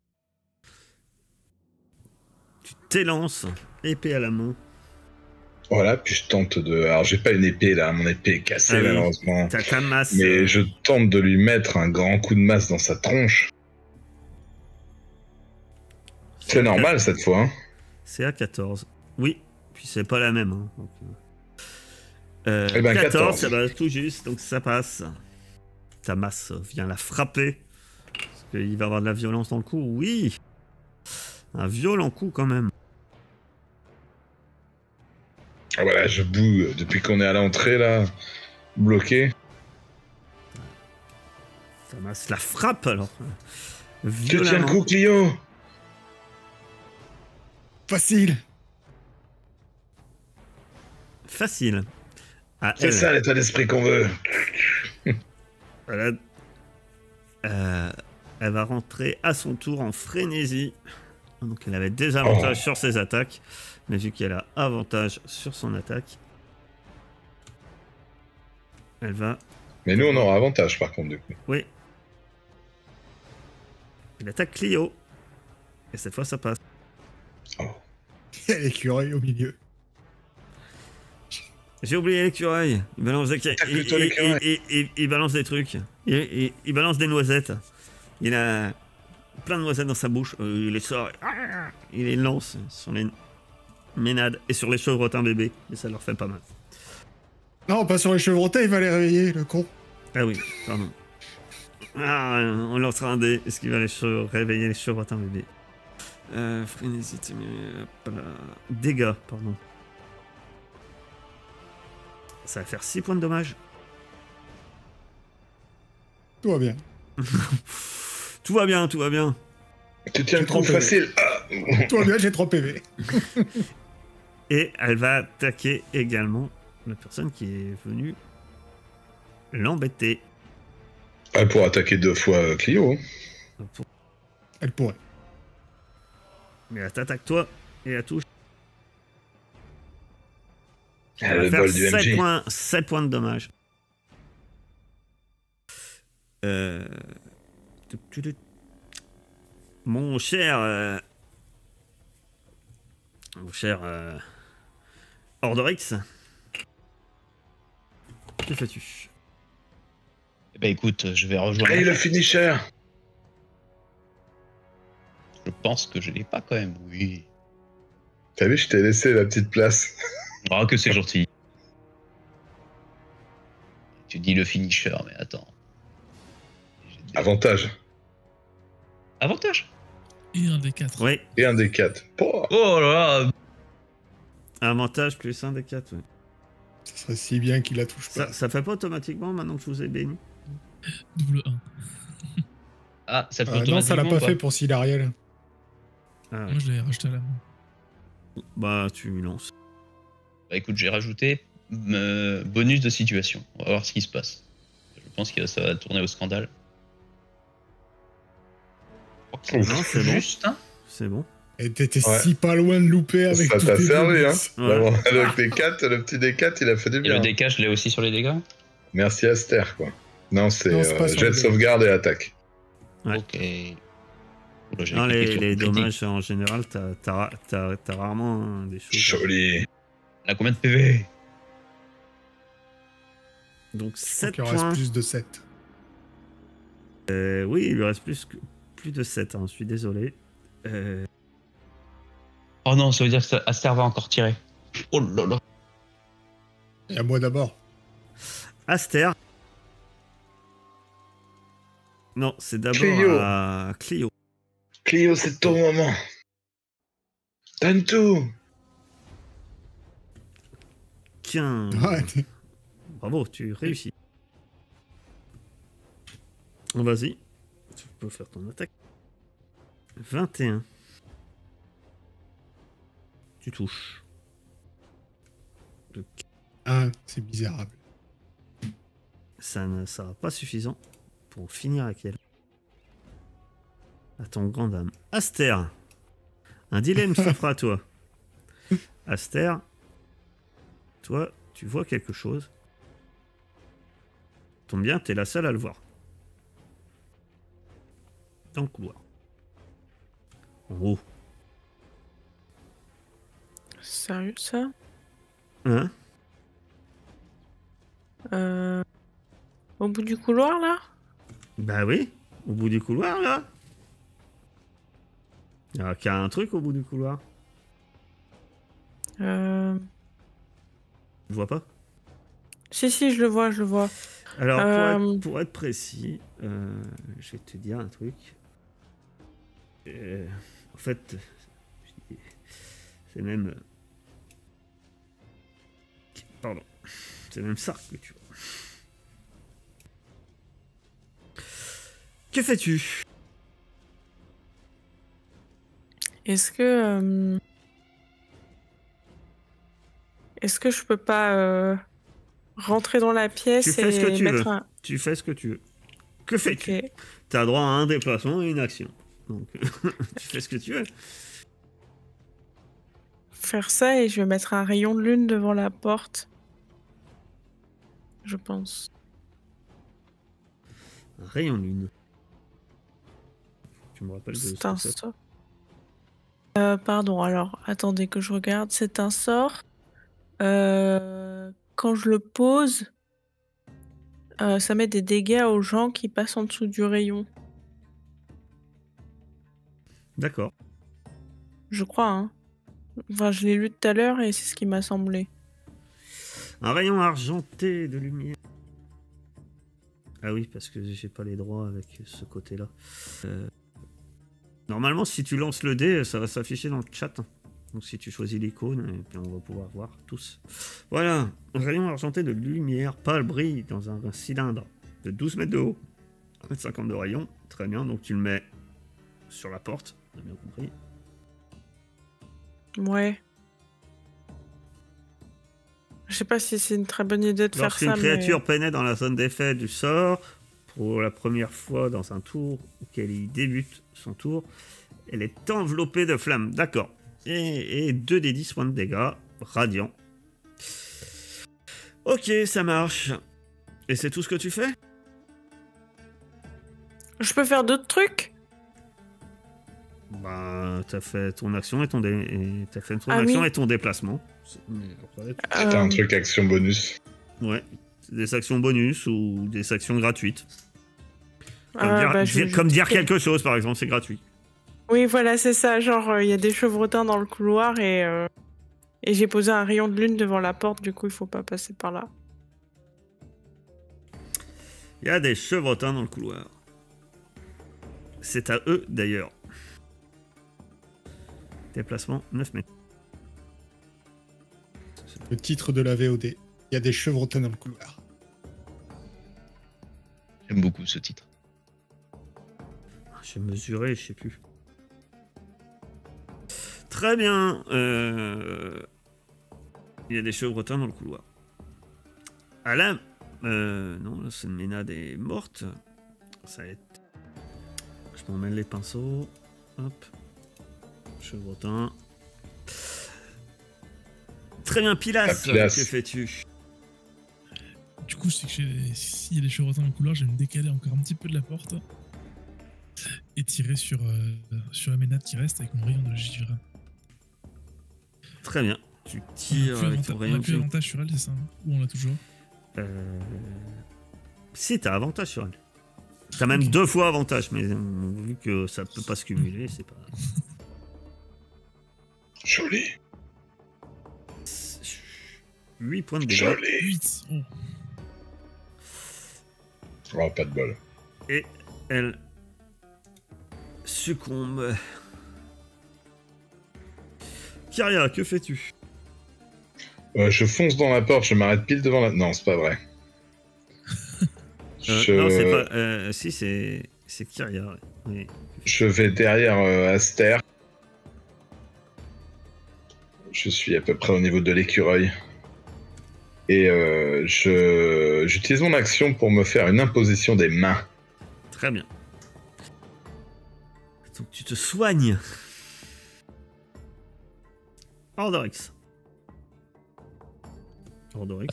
Tu t'élances, épée à la main. Voilà, puis je tente de... Alors, j'ai pas une épée, là, mon épée est cassée, Ah oui. malheureusement. T'as ta masse. Mais je tente de lui mettre un grand coup de masse dans sa tronche. C'est normal, cette fois, hein. C'est à 14. Oui, puis c'est pas la même. Hein, donc, Eh ben, 14, ça va tout juste, donc ça passe. Ta masse vient la frapper. Parce qu'il va avoir de la violence dans le coup. Oui. Un violent coup quand même. Ah, voilà, je boue depuis qu'on est à l'entrée, là. Bloqué. Ta masse la frappe alors. Que tiens le Violemment. coup, Clio. Facile. Facile. À C'est elle. ça l'état d'esprit qu'on veut. Elle va rentrer à son tour en frénésie. Donc elle avait des avantages sur ses attaques. Mais vu qu'elle a avantage sur son attaque, elle va... Mais nous, on aura avantage, par contre, du coup. Oui. Elle attaque Clio. Et cette fois, ça passe. Oh. L'écureuil au milieu. J'ai oublié l'écureuil. Il balance des... Tacle-toi l'écureuil. il balance des trucs. Il balance des noisettes. Il a plein de noisettes dans sa bouche. Il les sort. Il les lance sur les ménades et sur les chevrotins bébés. Et ça leur fait pas mal. Non, pas sur les chevrotins, il va les réveiller, le con. Ah oui, pardon. Ah, on lancera un dé. Est-ce qu'il va réveiller les chevrotins bébés? Frénésie, dégâts, pardon. Ça va faire 6 points de dommage. Tout va bien. Tout va bien, tout va bien. Tu tiens le coup facile. Ah. Tout va bien, j'ai 3 PV. Et elle va attaquer également la personne qui est venue l'embêter. Elle pourra attaquer 2 fois Clio. Hein. Elle pourrait. Mais elle t'attaque toi et elle touche. Ah, Elle le va bol faire du MJ. 7 points de dommage. Mon cher Ordorix, que fais-tu? Eh ben écoute, je vais rejoindre. Allez, le finisher. Je pense que je l'ai pas quand même, oui. T'as vu, je t'ai laissé la petite place. Ah, que c'est gentil. Tu dis le finisher, mais attends. Avantage. Avantage. Et un des 4. Oui, Et un des 4. Oh. Oh là là. avantage plus 1 des 4. Ouais. Ça serait si bien qu'il la touche pas. Ça fait pas automatiquement maintenant que je vous ai béni? Double 1. Ah, ça fait Non, ça l'a automatiquement, pas quoi. fait pour Silariel. Ah, Moi, je l'avais rajouté à la main. bah, tu lances. Bah écoute, j'ai rajouté bonus de situation. On va voir ce qui se passe. Je pense que ça va tourner au scandale. Non, c'est bon. Juste un. C'est bon. Et t'étais Ouais. si pas loin de louper avec Ça tous t'a tes servi, hein. bonus. Ouais. D'abord, avec les 4, le petit D4, il a fait du Et bien. le DK, je l'ai aussi sur les dégâts. Merci Aster, quoi. Non, c'est Non, c'est pas sur jet de les sauvegarde et attaque. Ouais. Ok. Oula, j'avais Non, cliqué sur les critique. dommages en général, t'as rarement hein, des choses. Joli. Elle a combien de PV? Donc Je crois 7 qu'il en reste points. plus de 7. Oui, il lui reste plus de 7, hein, je suis désolé. Oh non, ça veut dire que Aster va encore tirer. Oh là là. Et à moi d'abord. Aster. Non, c'est d'abord Clio. à Clio. Clio, c'est ton moment. Donne tout. 15. Ouais, Bravo, tu réussis. Vas-y, tu peux faire ton attaque. 21. Tu touches. ah, c'est misérable. Ça ne sera pas suffisant pour finir avec elle. À ton grand dame. Aster. Un dilemme s'offre à toi. Aster. Toi, tu vois quelque chose. Tombe bien, t'es la seule à le voir. Dans le couloir. En haut. Sérieux, ça? Hein? Au bout du couloir, là? Bah oui, au bout du couloir, là. Il y a qu'un truc au bout du couloir. Euh... Tu vois pas? Si, je le vois, je le vois. Alors, Euh. pour être précis, je vais te dire un truc. En fait, c'est même... Pardon. C'est même ça que tu vois. Que fais-tu? Est-ce que je peux pas rentrer dans la pièce Tu fais ce que et tu mettre veux. un... Tu fais ce que tu veux. Que fais-tu? Ok. T'as droit à un déplacement et une action. Donc, tu fais ce que tu veux. Faire ça et je vais mettre un rayon de lune devant la porte. Je pense. Un rayon de lune. Tu me rappelles de ce C'est que un c'est? sort. Pardon, alors, attendez que je regarde. C'est un sort. Quand je le pose, ça met des dégâts aux gens qui passent en dessous du rayon. D'accord. Je crois, hein. Enfin, je l'ai lu tout à l'heure et c'est ce qui m'a semblé. Un rayon argenté de lumière. Ah oui, parce que j'ai pas les droits avec ce côté-là. Normalement, si tu lances le dé, ça va s'afficher dans le chat. Donc si tu choisis l'icône, et puis on va pouvoir voir tous. Voilà, un rayon argenté de lumière pâle brille dans un cylindre de 12 mètres de haut. 1,50 m de rayon, très bien. Donc tu le mets sur la porte, on a bien compris. Ouais. Je sais pas si c'est une très bonne idée de faire Lorsqu'une ça, créature pénètre dans la zone d'effet du sort, pour la première fois dans un tour, ou qu'elle y débute son tour, elle est enveloppée de flammes. D'accord. Et 2 des 10 points de dégâts, radiant. Ok, ça marche. Et c'est tout ce que tu fais? Je peux faire d'autres trucs? Bah, t'as fait ton action et t'as fait ton Ah action oui. et ton déplacement. Mais après, C'était un truc action bonus. ouais, c'est des actions bonus ou des actions gratuites. Comme, bah, comme dire quelque chose, par exemple, c'est gratuit. Oui, voilà, c'est ça. Genre, il y a des chevrotins dans le couloir et j'ai posé un rayon de lune devant la porte, du coup, il faut pas passer par là. Il y a des chevrotins dans le couloir. C'est à eux, d'ailleurs. Déplacement 9 mètres. Le titre de la VOD. Il y a des chevrotins dans le couloir. J'aime beaucoup ce titre. J'ai mesuré, je sais plus. Très bien. Il y a des chevrotins dans le couloir. Alain. Non, là, cette ménade est morte. Ça va être... Je m'emmène les pinceaux. Hop. Chevrotin. Très bien, Pilas, Pilas. que fais-tu? Du coup, je sais que s'il y a des chevrotins dans le couloir, je vais me décaler encore un petit peu de la porte et tirer sur la ménade qui reste avec mon rayon de givre. Très bien. Tu tires avec ton On rayon a de plus givre. avantage sur elle, c'est ça? Ou on l'a toujours? Si, t'as avantage sur elle. T'as même Ok. 2 fois avantage, mais vu que ça peut pas se cumuler, c'est pas... Joli. 8 points de dégâts. Joli. 8. Oh. Oh, pas de bol. Et elle succombe. Kyria, que fais-tu? Je fonce dans la porte, je m'arrête pile devant la... Non, c'est pas vrai. Non, c'est pas... si, c'est Kyria. Ouais. Oui. Je vais derrière Aster. Je suis à peu près au niveau de l'écureuil. Et j'utilise mon action pour me faire une imposition des mains. Très bien. Donc tu te soignes. Ordorix. Ordorix.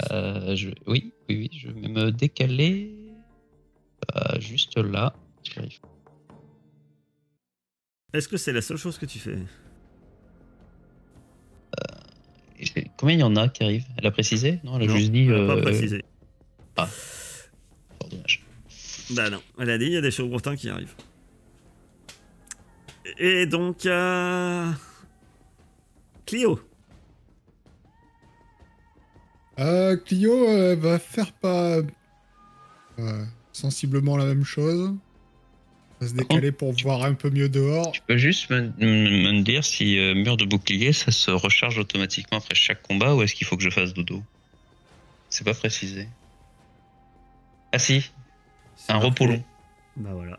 Oui, je vais me décaler juste là. J'arrive. Est-ce que c'est la seule chose que tu fais? Combien il y en a qui arrivent? Elle a précisé? Non, elle a Non, juste dit. elle a pas précisé. Fort dommage. Bah non, elle a dit il y a des chevrotins qui arrivent. Et donc, Clio. Clio va faire pas sensiblement la même chose. Va se décaler pour voir un peu mieux dehors. Tu peux juste me dire si mur de bouclier, ça se recharge automatiquement après chaque combat ou est-ce qu'il faut que je fasse dodo? C'est pas précisé. Ah si, C'est un marqué. repos long. Bah voilà.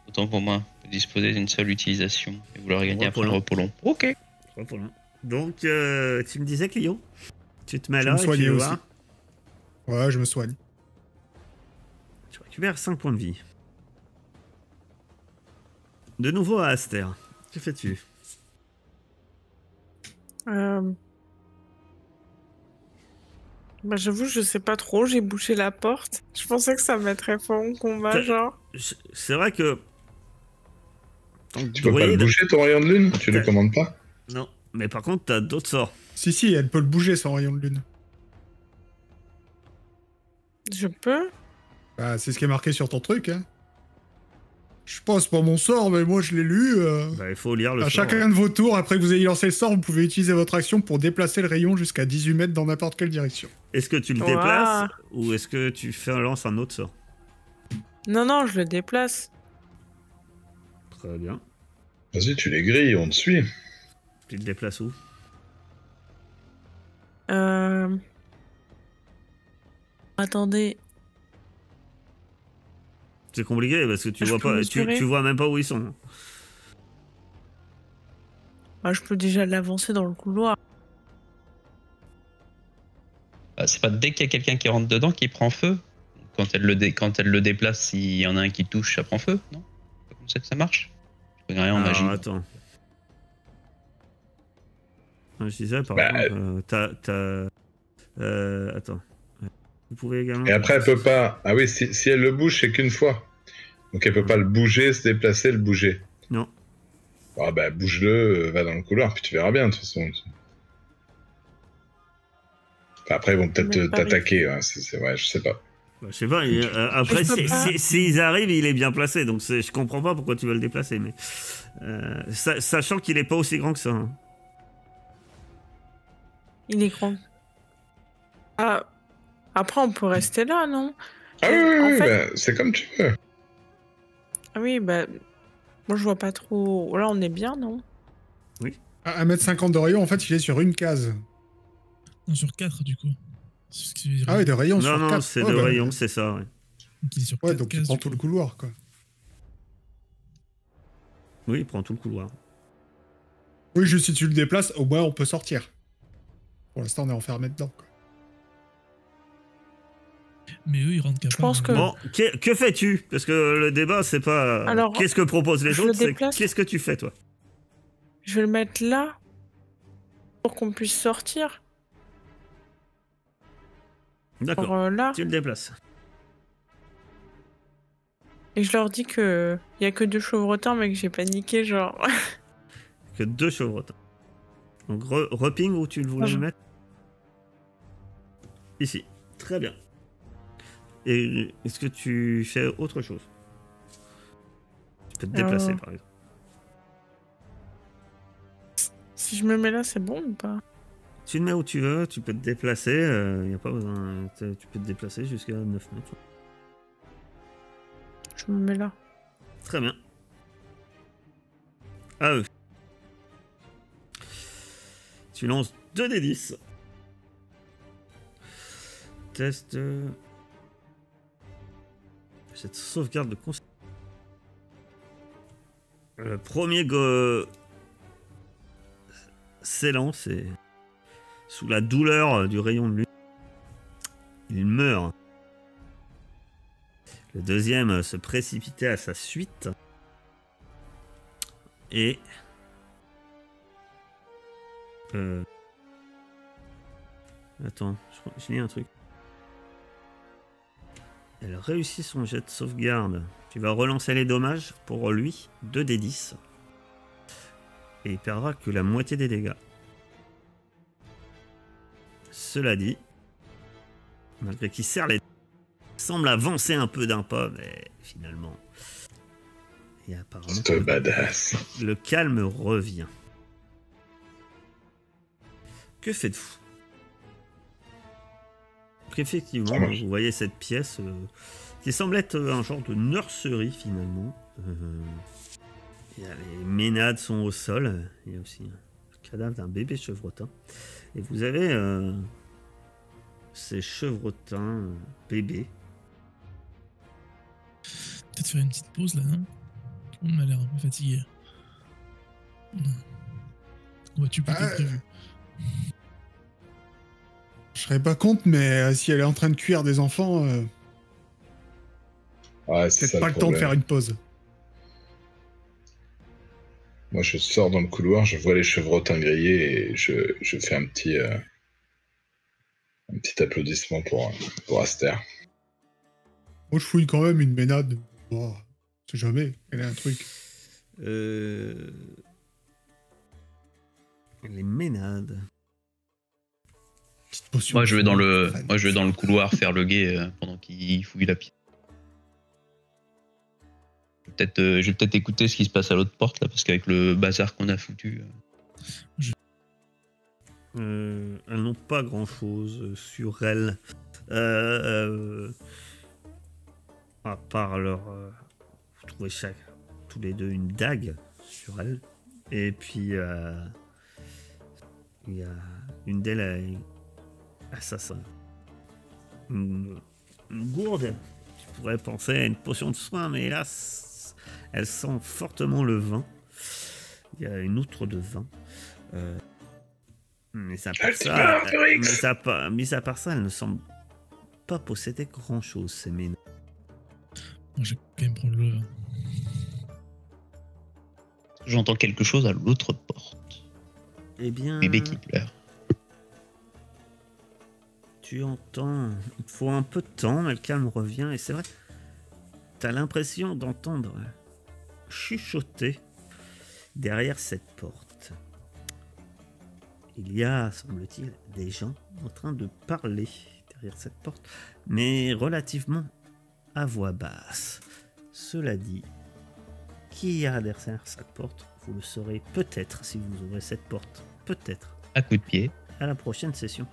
Autant pour moi, vous disposez d'une seule utilisation et vous l'aurez gagné Repos après un long. repos long. Ok. Repos long. Donc, tu me disais, Clio, tu te mets Je là me et tu soignais vas aussi. voir. Ouais, je me soigne. Tu récupères 5 points de vie. De nouveau à Aster. Que fais-tu? Bah, j'avoue, je sais pas trop, j'ai bouché la porte. Je pensais que ça mettrait fort en combat, T'as- genre. C'est vrai que... ton Tu peux pas le druide- bouger ton rayon de lune? Tu le T'as- commandes pas? Non, mais par contre, t'as d'autres sorts. Si, elle peut le bouger son rayon de lune. Je peux? Bah, c'est ce qui est marqué sur ton truc, hein. Je pense pas mon sort, mais moi je l'ai lu. Bah, il faut lire le À sort. chacun de vos tours, après que vous ayez lancé le sort, vous pouvez utiliser votre action pour déplacer le rayon jusqu'à 18 mètres dans n'importe quelle direction. Est-ce que tu le Ouah. déplaces ou est-ce que tu lances un autre sort? Non, je le déplace. Très bien. Vas-y, tu les grilles, on te suit. Tu le déplaces où? Attendez. C'est compliqué parce que tu Je vois peux pas, mesurer tu vois même pas où ils sont. Bah, je peux déjà l'avancer dans le couloir. Bah, c'est pas dès qu'il y a quelqu'un qui rentre dedans qui prend feu. Quand elle le déplace, s'il y en a un qui touche, ça prend feu, non? C'est pas comme ça que ça marche? Je connais rien en Alors, magie. attends. Je disais, par Bah, contre, attends. Vous pouvez également... Et après, elle peut pas... Ah oui, si elle le bouge, c'est qu'une fois. Donc elle peut pas le bouger, se déplacer, le bouger. Non. Ah bah, bouge-le, va dans le couloir, puis tu verras bien, de toute façon. Enfin, après, ils vont peut-être Mais pas t'attaquer, hein, c'est vrai, je sais pas. Bah, je sais pas, après, Je peux pas. s'ils arrivent, il est bien placé, donc je comprends pas pourquoi tu veux le déplacer, mais... sachant qu'il est pas aussi grand que ça. Hein. Il est grand. Ah. Après, on peut rester là, non? Ah oui, oui, En oui, fait- bah, c'est comme tu veux. Ah oui, bah. Moi, je vois pas trop. Là, on est bien, non? À 1m50 de rayon, en fait, il est sur une case. Non, sur 4 du coup. C'est ce que je veux dire. Ah ouais, de rayon Non, sur non, 4. c'est de rayon, c'est ça, ouais. Donc il est sur Ouais, 4 donc il cases, prend du tout le coup. couloir, quoi. Oui, il prend tout le couloir. Oui, juste si tu le déplaces, au moins on peut sortir. Pour l'instant, on est enfermé dedans, quoi. Mais eux, ils rentrent qu'à Je part, pense hein. que- Bon, que fais-tu? Parce que le débat, c'est pas Alors, qu'est-ce que proposent les je le autres, c'est déplace. qu'est-ce que tu fais, toi? Je vais le mettre là pour qu'on puisse sortir. D'accord. Genre là. Tu le déplaces. Et je leur dis que il y a que 2 chevrotins, mais que j'ai paniqué, genre. Que 2 chevrotins. Donc reping où tu le voulais le mettre. Ici. Très bien. Et est-ce que tu fais autre chose? Tu peux te déplacer par exemple. Si je me mets là, c'est bon ou pas? Tu le mets où tu veux, tu peux te déplacer. Y a pas besoin. Tu peux te déplacer jusqu'à 9 mètres. Je me mets là. Très bien. À eux. Tu lances 2d10. Test. Cette sauvegarde de concentration. Le premier s'élance et sous la douleur du rayon de lune, il meurt. Le deuxième se précipitait à sa suite et attends, j'ai mis un truc. Elle réussit son jet de sauvegarde. Tu vas relancer les dommages pour lui, 2d10. Et il perdra que la moitié des dégâts. Cela dit, malgré qu'il serre les... Il semble avancer un peu d'un pas, mais finalement... Et apparemment... C'est badass. Le calme revient. Que faites-vous? Effectivement, vous voyez cette pièce qui semble être un genre de nurserie finalement. Les ménades sont au sol. Il y a aussi le cadavre d'un bébé chevrotin. Et vous avez ces chevrotins bébés. Peut-être faire une petite pause là, non? On a l'air un peu fatigué. On va tuer plus tôt que prévu. Je serais pas contre, mais si elle est en train de cuire des enfants, ouais, c'est peut-être pas le temps de faire une pause. Moi, je sors dans le couloir, je vois les chevrotins grillés et je fais un petit applaudissement pour Aster. Moi, je fouille quand même une ménade. Oh, c'est jamais, elle a un truc. Les ménades. Moi je vais dans le couloir faire le guet pendant qu'il fouille la pièce. Je vais peut-être écouter ce qui se passe à l'autre porte là, parce qu'avec le bazar qu'on a foutu. Elles n'ont pas grand chose sur elles. À part leur. Vous trouvez tous les deux une dague sur elles. Et puis il y a une d'elles assassin. Une gourde. Tu pourrais penser à une potion de soin, mais hélas, elle sent fortement le vin. Il y a une outre de vin. Mais à part ça, elle ne semble pas posséder grand-chose, ces ménages. Moi, je vais quand même prendre le vin. J'entends quelque chose à l'autre porte. Eh bien... Bébé qui pleure. Tu entends, il te faut un peu de temps, mais le calme revient, et c'est vrai, t'as l'impression d'entendre chuchoter derrière cette porte. Il y a, semble-t-il, des gens en train de parler derrière cette porte, mais relativement à voix basse. Cela dit, qui y a derrière cette porte, vous le saurez peut-être si vous ouvrez cette porte, peut-être. À coup de pied. À la prochaine session.